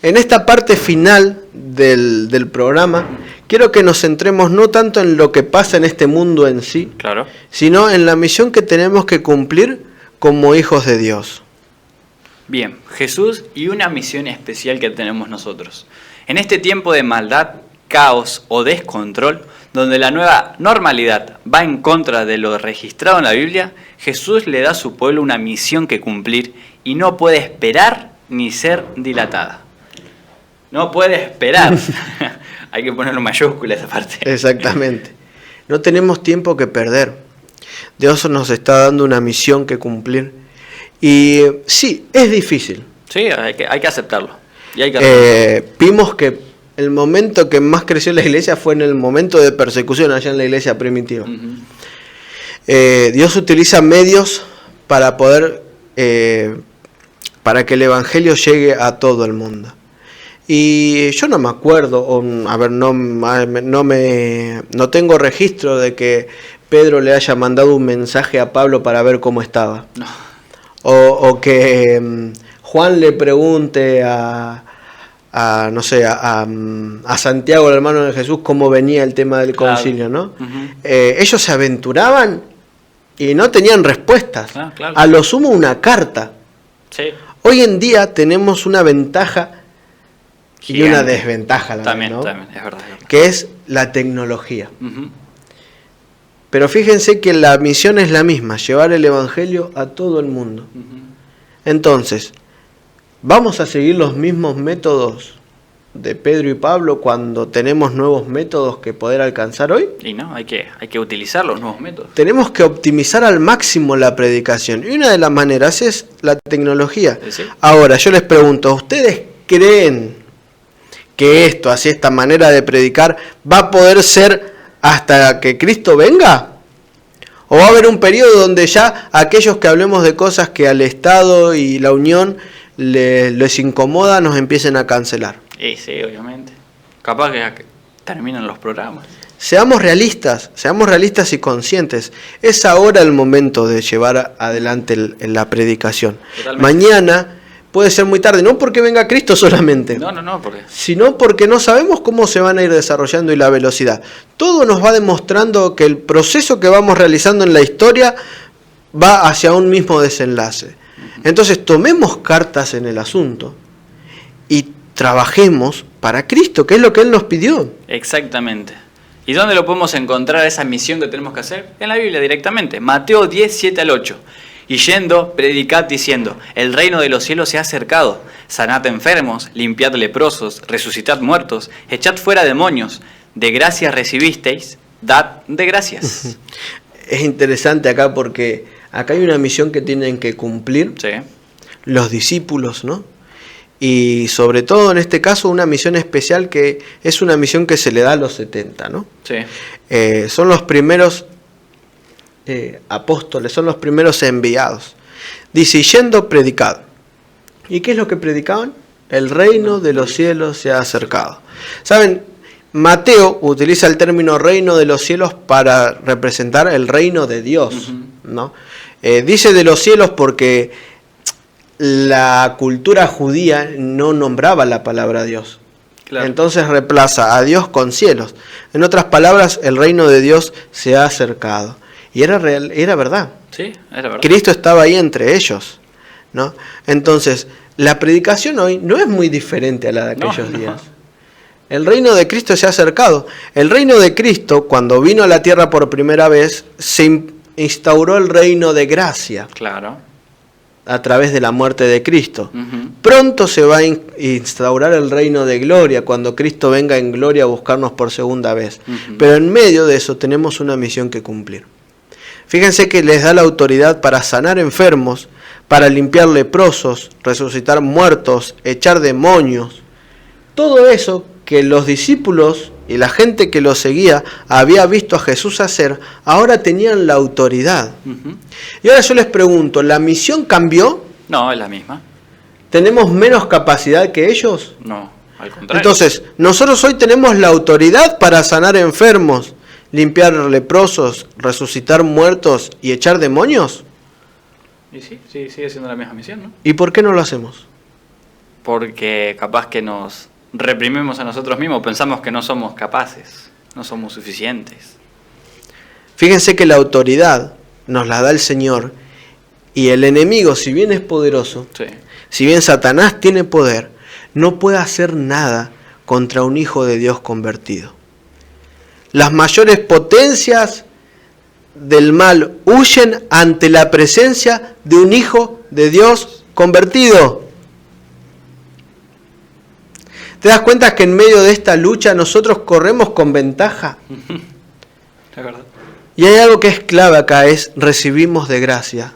en esta parte final del programa, quiero que nos centremos no tanto en lo que pasa en este mundo en sí, claro, sino en la misión que tenemos que cumplir como hijos de Dios. Bien, Jesús y una misión especial que tenemos nosotros. En este tiempo de maldad, caos o descontrol, donde la nueva normalidad va en contra de lo registrado en la Biblia, Jesús le da a su pueblo una misión que cumplir y no puede esperar ni ser dilatada. No puede esperar. Hay que ponerlo en mayúscula esa parte. Exactamente. No tenemos tiempo que perder. Dios nos está dando una misión que cumplir. Y sí, es difícil. Sí, hay que aceptarlo. Y hay que vimos que el momento que más creció la iglesia fue en el momento de persecución allá en la iglesia primitiva. Dios utiliza medios para poder, para que el evangelio llegue a todo el mundo. Y yo no me acuerdo, no tengo registro de que Pedro le haya mandado un mensaje a Pablo para ver cómo estaba. No. O que Juan le pregunte a Santiago, el hermano de Jesús, cómo venía el tema del concilio, ¿no? Ellos se aventuraban y no tenían respuestas. Claro. A lo sumo una carta. Sí. Hoy en día tenemos una ventaja y una desventaja, también, ¿no? También, es verdad. Que es la tecnología. Pero fíjense que la misión es la misma, llevar el evangelio a todo el mundo. Entonces, ¿vamos a seguir los mismos métodos de Pedro y Pablo cuando tenemos nuevos métodos que poder alcanzar hoy? Y no, hay que utilizar los nuevos métodos. Tenemos que optimizar al máximo la predicación. Y una de las maneras es la tecnología. ¿Sí? Ahora, yo les pregunto, ¿ustedes creen que esta manera de predicar, va a poder ser hasta que Cristo venga? ¿O va a haber un periodo donde ya aquellos que hablemos de cosas que al Estado y la Unión les incomoda, nos empiecen a cancelar? Sí, obviamente. Capaz que terminan los programas. Seamos realistas y conscientes. Es ahora el momento de llevar adelante la predicación. Totalmente. Mañana puede ser muy tarde, no porque venga Cristo solamente, no, porque sino porque no sabemos cómo se van a ir desarrollando y la velocidad. Todo nos va demostrando que el proceso que vamos realizando en la historia va hacia un mismo desenlace. Entonces tomemos cartas en el asunto y trabajemos para Cristo, que es lo que Él nos pidió. Exactamente. ¿Y dónde lo podemos encontrar esa misión que tenemos que hacer? En la Biblia directamente. Mateo 10, 7 al 8. Y yendo, predicad diciendo, el reino de los cielos se ha acercado. Sanad enfermos, limpiad leprosos, resucitad muertos, echad fuera demonios. De gracias recibisteis, dad de gracias. Es interesante acá porque acá hay una misión que tienen que cumplir los discípulos, ¿no? Y sobre todo en este caso una misión especial que es una misión que se le da a los 70, ¿no? Sí. Son los primeros apóstoles, son los primeros enviados. Dice, yendo, predicad. ¿Y qué es lo que predicaban? El reino de los cielos se ha acercado. ¿Saben? Mateo utiliza el término reino de los cielos para representar el reino de Dios, ¿no? Dice de los cielos porque la cultura judía no nombraba la palabra Dios. Claro. Entonces reemplaza a Dios con cielos. En otras palabras, el reino de Dios se ha acercado. Y era real, era verdad. Sí, era verdad. Cristo estaba ahí entre ellos, ¿no? Entonces, la predicación hoy no es muy diferente a la de aquellos días. El reino de Cristo se ha acercado. El reino de Cristo, cuando vino a la tierra por primera vez, se instauró el reino de gracia. Claro. A través de la muerte de Cristo. Pronto se va a instaurar el reino de gloria, cuando Cristo venga en gloria a buscarnos por segunda vez. Pero en medio de eso tenemos una misión que cumplir. Fíjense que les da la autoridad para sanar enfermos, para limpiar leprosos, resucitar muertos, echar demonios. Todo eso que los discípulos y la gente que lo seguía había visto a Jesús hacer, ahora tenían la autoridad. Y ahora yo les pregunto, ¿la misión cambió? No, es la misma. ¿Tenemos menos capacidad que ellos? No, al contrario. Entonces, nosotros hoy tenemos la autoridad para sanar enfermos, limpiar leprosos, resucitar muertos y echar demonios. Y sí, sigue siendo la misma misión, ¿no? ¿Y por qué no lo hacemos? Porque capaz que nos reprimimos a nosotros mismos, pensamos que no somos capaces, no somos suficientes. Fíjense que la autoridad nos la da el Señor y el enemigo, si bien es poderoso, si bien Satanás tiene poder, no puede hacer nada contra un hijo de Dios convertido. Las mayores potencias del mal huyen ante la presencia de un hijo de Dios convertido. ¿Te das cuenta que en medio de esta lucha nosotros corremos con ventaja? Es verdad. Y hay algo que es clave acá, es recibimos de gracia,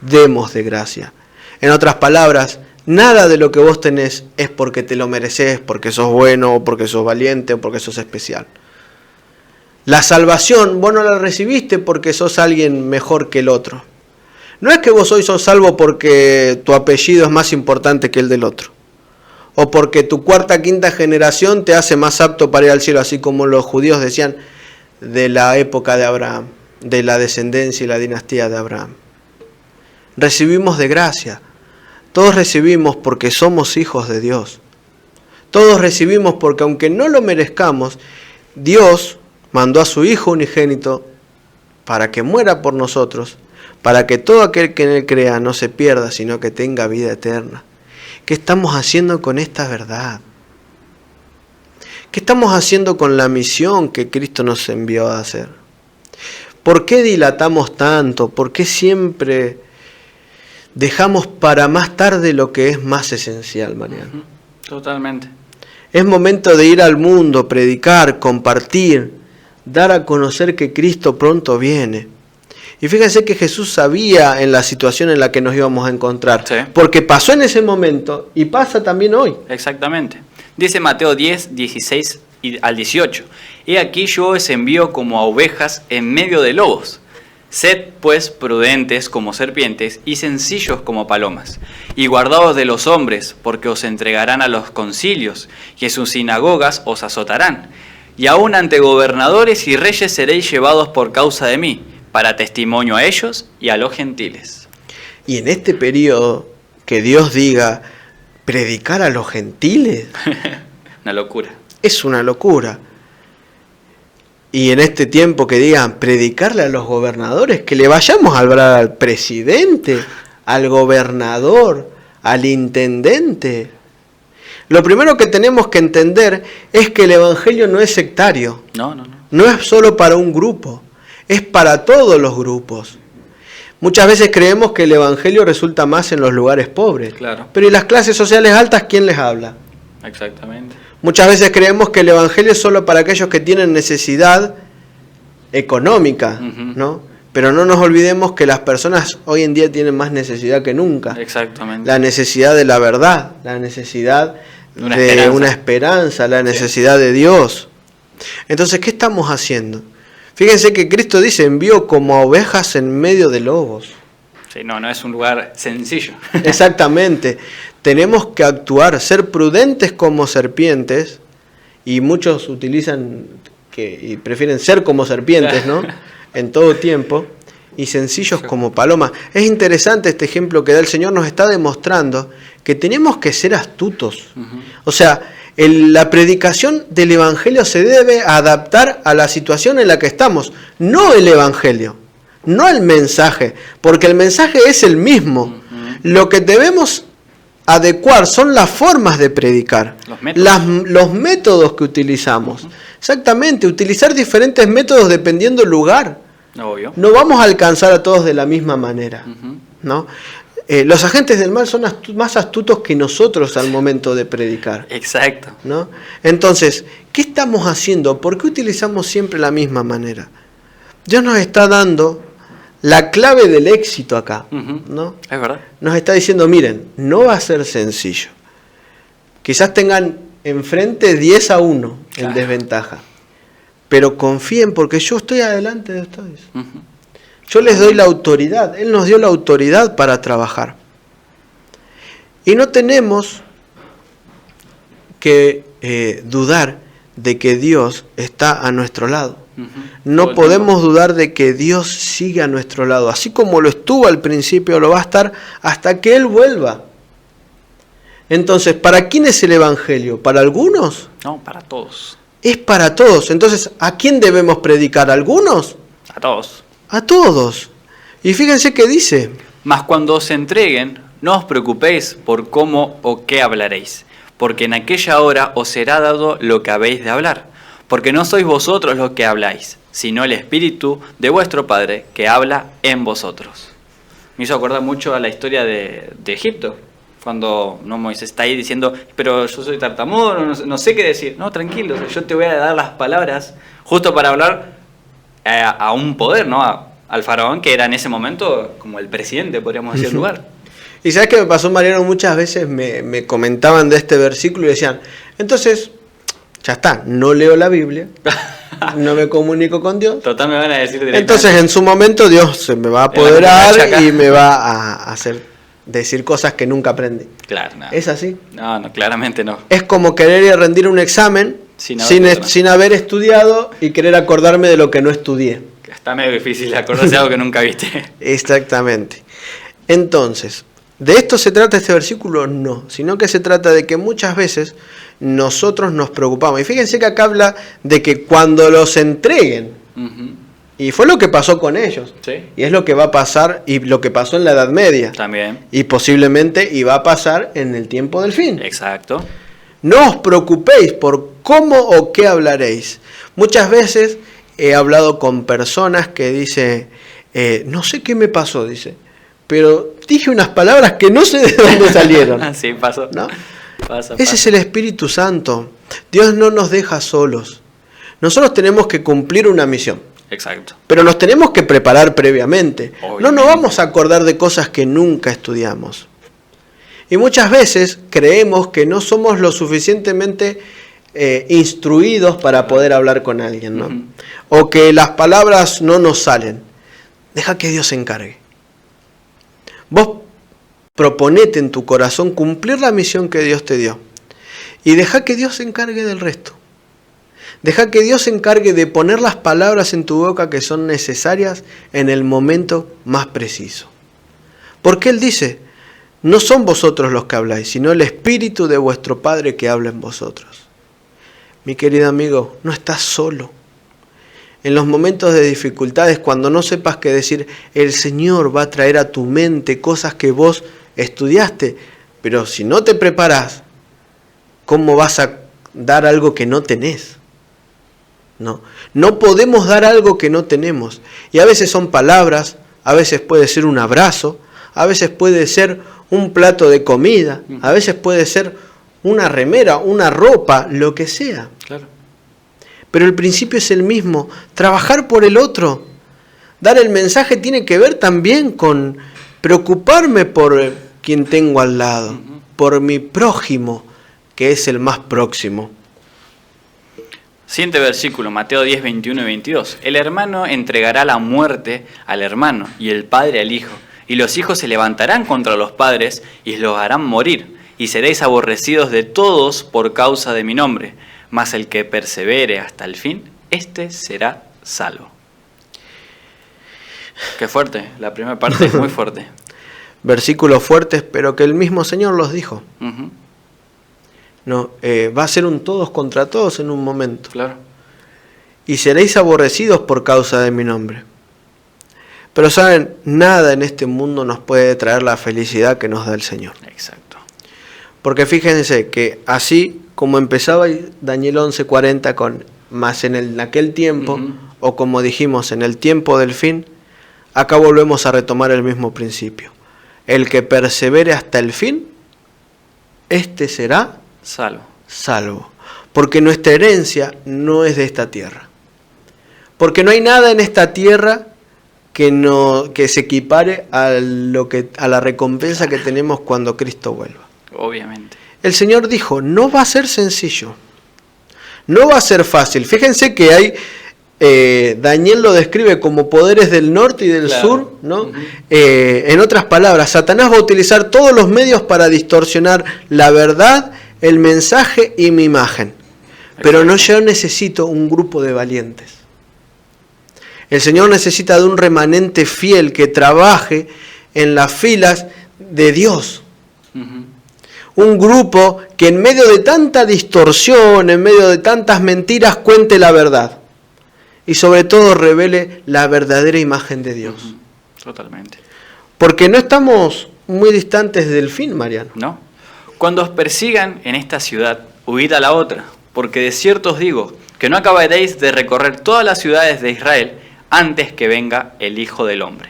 demos de gracia. En otras palabras, nada de lo que vos tenés es porque te lo mereces, porque sos bueno, o porque sos valiente, o porque sos especial. La salvación, vos no la recibiste porque sos alguien mejor que el otro. No es que vos hoy sos salvo porque tu apellido es más importante que el del otro. O porque tu cuarta, quinta generación te hace más apto para ir al cielo, así como los judíos decían de la época de Abraham, de la descendencia y la dinastía de Abraham. Recibimos de gracia. Todos recibimos porque somos hijos de Dios. Todos recibimos porque aunque no lo merezcamos, Dios mandó a su Hijo unigénito para que muera por nosotros, para que todo aquel que en Él crea no se pierda, sino que tenga vida eterna. ¿Qué estamos haciendo con esta verdad? ¿Qué estamos haciendo con la misión que Cristo nos envió a hacer? ¿Por qué dilatamos tanto? ¿Por qué siempre dejamos para más tarde lo que es más esencial, Mariano? Totalmente. Es momento de ir al mundo, predicar, compartir, dar a conocer que Cristo pronto viene. Y fíjense que Jesús sabía en la situación en la que nos íbamos a encontrar, sí, porque pasó en ese momento y pasa también hoy. Exactamente. Dice Mateo 10, 16 al 18. He aquí yo os envío como a ovejas en medio de lobos. Sed pues prudentes como serpientes y sencillos como palomas. Y guardaos de los hombres, porque os entregarán a los concilios, y en sus sinagogas os azotarán. Y aun ante gobernadores y reyes seréis llevados por causa de mí, para testimonio a ellos y a los gentiles. Y en este periodo que Dios diga, predicar a los gentiles, Una locura. Es una locura. Y en este tiempo que digan, predicarle a los gobernadores, que le vayamos a hablar al presidente, al gobernador, al intendente. Lo primero que tenemos que entender es que el evangelio no es sectario. No. No es solo para un grupo, es para todos los grupos. Muchas veces creemos que el evangelio resulta más en los lugares pobres. Claro. Pero ¿y las clases sociales altas quién les habla? Exactamente. Muchas veces creemos que el evangelio es solo para aquellos que tienen necesidad económica, ¿no? Pero no nos olvidemos que las personas hoy en día tienen más necesidad que nunca. Exactamente. La necesidad de la verdad, la necesidad de una esperanza, la necesidad de Dios. Entonces, ¿qué estamos haciendo? Fíjense que Cristo dice, envió como a ovejas en medio de lobos. Sí, no es un lugar sencillo. Exactamente. Tenemos que actuar, ser prudentes como serpientes, y muchos utilizan y prefieren ser como serpientes, ¿no? En todo tiempo, y sencillos como palomas. Es interesante este ejemplo que da el Señor, nos está demostrando que tenemos que ser astutos. O sea, la predicación del Evangelio se debe adaptar a la situación en la que estamos, no el Evangelio, no el mensaje, porque el mensaje es el mismo. Lo que debemos adecuar son las formas de predicar, los métodos que utilizamos. Exactamente, utilizar diferentes métodos dependiendo del lugar. Obvio. No vamos a alcanzar a todos de la misma manera, ¿no? Los agentes del mal son más astutos que nosotros al momento de predicar. Exacto. ¿No? Entonces, ¿qué estamos haciendo? ¿Por qué utilizamos siempre la misma manera? Dios nos está dando la clave del éxito acá, ¿no? Es verdad. Nos está diciendo, miren, no va a ser sencillo. Quizás tengan enfrente 10-1 en desventaja, pero confíen porque yo estoy adelante de ustedes. Yo les doy la autoridad, Él nos dio la autoridad para trabajar. Y no tenemos que dudar de que Dios está a nuestro lado. No podemos dudar de que Dios sigue a nuestro lado. Así como lo estuvo al principio, lo va a estar hasta que Él vuelva. Entonces, ¿para quién es el Evangelio? ¿Para algunos? No, para todos. Es para todos. Entonces, ¿a quién debemos predicar? ¿A algunos? A todos. A todos. Y fíjense qué dice. Mas cuando os entreguen, no os preocupéis por cómo o qué hablaréis, porque en aquella hora os será dado lo que habéis de hablar. Porque no sois vosotros los que habláis, sino el Espíritu de vuestro Padre que habla en vosotros. Me hizo acordar mucho a la historia de Egipto, Cuando Moisés está ahí diciendo, pero yo soy tartamudo, no sé qué decir. No, tranquilo, yo te voy a dar las palabras justo para hablar a un poder, ¿no? Al faraón, que era en ese momento como el presidente, podríamos decir, el lugar. Y ¿sabes qué me pasó, Mariano? Muchas veces me comentaban de este versículo y decían, entonces, ya está, no leo la Biblia, no me comunico con Dios. Total, me van a decir directamente. Entonces, en su momento, Dios se me va a apoderar y me va a hacer decir cosas que nunca aprendí. Claro, no. ¿Es así? No, claramente no. Es como querer ir a rendir un examen sin haber estudiado y querer acordarme de lo que no estudié. Está medio difícil acordarse de algo que nunca viste. Exactamente. Entonces, ¿de esto se trata este versículo? No, sino que se trata de que muchas veces nosotros nos preocupamos. Y fíjense que acá habla de que cuando los entreguen, y fue lo que pasó con ellos, ¿sí? Y es lo que va a pasar, y lo que pasó en la Edad Media. También. Y posiblemente iba a pasar en el tiempo del fin. Exacto. No os preocupéis por cómo o qué hablaréis. Muchas veces he hablado con personas que dicen, no sé qué me pasó, dice, pero dije unas palabras que no sé de dónde salieron. Sí, pasó. ¿No? Pasa. Ese es el Espíritu Santo. Dios no nos deja solos. Nosotros tenemos que cumplir una misión. Exacto. Pero nos tenemos que preparar previamente. Obviamente. No nos vamos a acordar de cosas que nunca estudiamos. Y muchas veces creemos que no somos lo suficientemente instruidos para poder hablar con alguien, ¿no? O que las palabras no nos salen. Deja que Dios se encargue. Vos proponete en tu corazón cumplir la misión que Dios te dio. Y deja que Dios se encargue del resto. Deja que Dios se encargue de poner las palabras en tu boca que son necesarias en el momento más preciso. Porque Él dice, no son vosotros los que habláis, sino el Espíritu de vuestro Padre que habla en vosotros. Mi querido amigo, no estás solo. En los momentos de dificultades, cuando no sepas qué decir, el Señor va a traer a tu mente cosas que vos estudiaste. Pero si no te preparás, ¿cómo vas a dar algo que no tenés? No podemos dar algo que no tenemos. Y a veces son palabras, a veces puede ser un abrazo, a veces puede ser un plato de comida, a veces puede ser una remera, una ropa, lo que sea. Claro. Pero el principio es el mismo, trabajar por el otro. Dar el mensaje tiene que ver también con preocuparme por quien tengo al lado, por mi prójimo, que es el más próximo. Siguiente versículo, Mateo 10, 21 y 22. El hermano entregará la muerte al hermano y el padre al hijo. Y los hijos se levantarán contra los padres y los harán morir. Y seréis aborrecidos de todos por causa de mi nombre. Mas el que persevere hasta el fin, éste será salvo. Qué fuerte, la primera parte es muy fuerte. Versículos fuertes, pero que el mismo Señor los dijo. Va a ser un todos contra todos en un momento. Claro. Y seréis aborrecidos por causa de mi nombre. Pero saben, nada en este mundo nos puede traer la felicidad que nos da el Señor. Exacto. Porque fíjense que así como empezaba Daniel 11:40 con más en aquel tiempo, o como dijimos, en el tiempo del fin, acá volvemos a retomar el mismo principio. El que persevere hasta el fin, este será salvo. Porque nuestra herencia no es de esta tierra. Porque no hay nada en esta tierra que se equipare a la recompensa que tenemos cuando Cristo vuelva. Obviamente. El Señor dijo, no va a ser sencillo, no va a ser fácil. Fíjense que hay, Daniel lo describe como poderes del norte y del sur, ¿no? En otras palabras, Satanás va a utilizar todos los medios para distorsionar la verdad, el mensaje y mi imagen. Pero yo necesito un grupo de valientes. El Señor necesita de un remanente fiel que trabaje en las filas de Dios. Un grupo que en medio de tanta distorsión, en medio de tantas mentiras, cuente la verdad. Y sobre todo revele la verdadera imagen de Dios. Totalmente. Porque no estamos muy distantes del fin, Mariano. No. Cuando os persigan en esta ciudad, huid a la otra. Porque de cierto os digo, que no acabaréis de recorrer todas las ciudades de Israel antes que venga el Hijo del Hombre.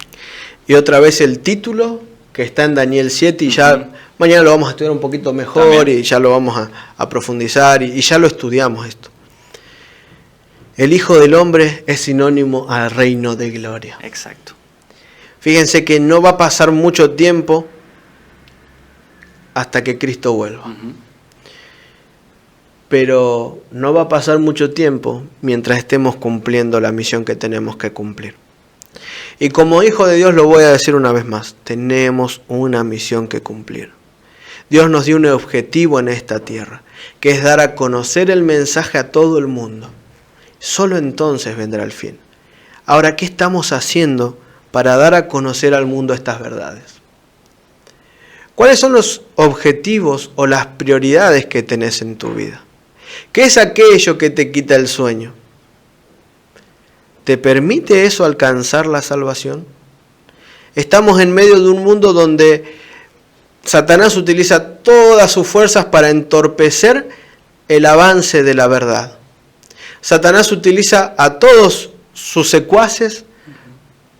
Y otra vez el título que está en Daniel 7 y ya mañana lo vamos a estudiar un poquito mejor. También. Y ya lo vamos a profundizar y ya lo estudiamos esto. El Hijo del Hombre es sinónimo al reino de gloria. Exacto. Fíjense que no va a pasar mucho tiempo hasta que Cristo vuelva. Pero no va a pasar mucho tiempo mientras estemos cumpliendo la misión que tenemos que cumplir. Y como hijo de Dios lo voy a decir una vez más, tenemos una misión que cumplir. Dios nos dio un objetivo en esta tierra, que es dar a conocer el mensaje a todo el mundo. Solo entonces vendrá el fin. Ahora, ¿qué estamos haciendo para dar a conocer al mundo estas verdades? ¿Cuáles son los objetivos o las prioridades que tenés en tu vida? ¿Qué es aquello que te quita el sueño? ¿Te permite eso alcanzar la salvación? Estamos en medio de un mundo donde Satanás utiliza todas sus fuerzas para entorpecer el avance de la verdad. Satanás utiliza a todos sus secuaces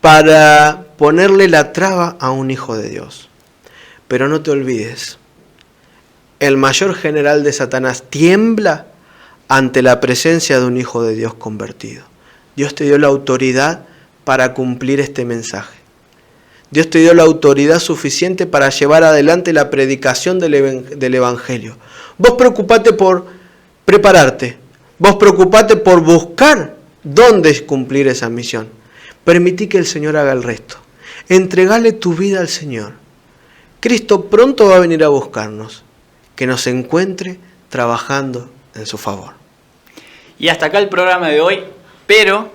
para ponerle la traba a un hijo de Dios. Pero no te olvides, el mayor general de Satanás tiembla ante la presencia de un hijo de Dios convertido. Dios te dio la autoridad para cumplir este mensaje. Dios te dio la autoridad suficiente para llevar adelante la predicación del Evangelio. Vos preocupate por prepararte. Vos preocupate por buscar dónde cumplir esa misión. Permití que el Señor haga el resto. Entregale tu vida al Señor. Cristo pronto va a venir a buscarnos. Que nos encuentre trabajando en su favor. Y hasta acá el programa de hoy, pero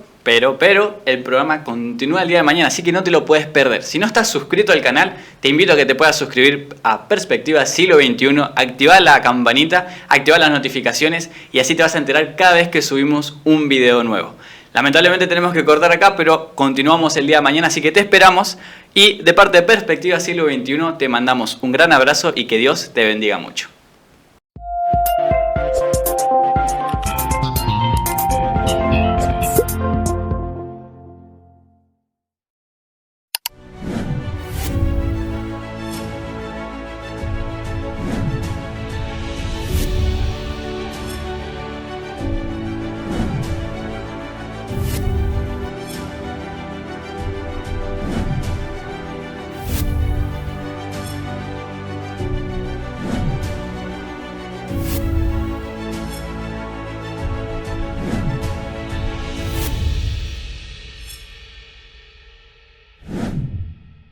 el programa continúa el día de mañana, así que no te lo puedes perder. Si no estás suscrito al canal, te invito a que te puedas suscribir a Perspectiva Siglo XXI, activar la campanita, activar las notificaciones y así te vas a enterar cada vez que subimos un video nuevo. Lamentablemente tenemos que cortar acá, pero continuamos el día de mañana, así que te esperamos. Y de parte de Perspectiva Siglo XXI te mandamos un gran abrazo y que Dios te bendiga mucho.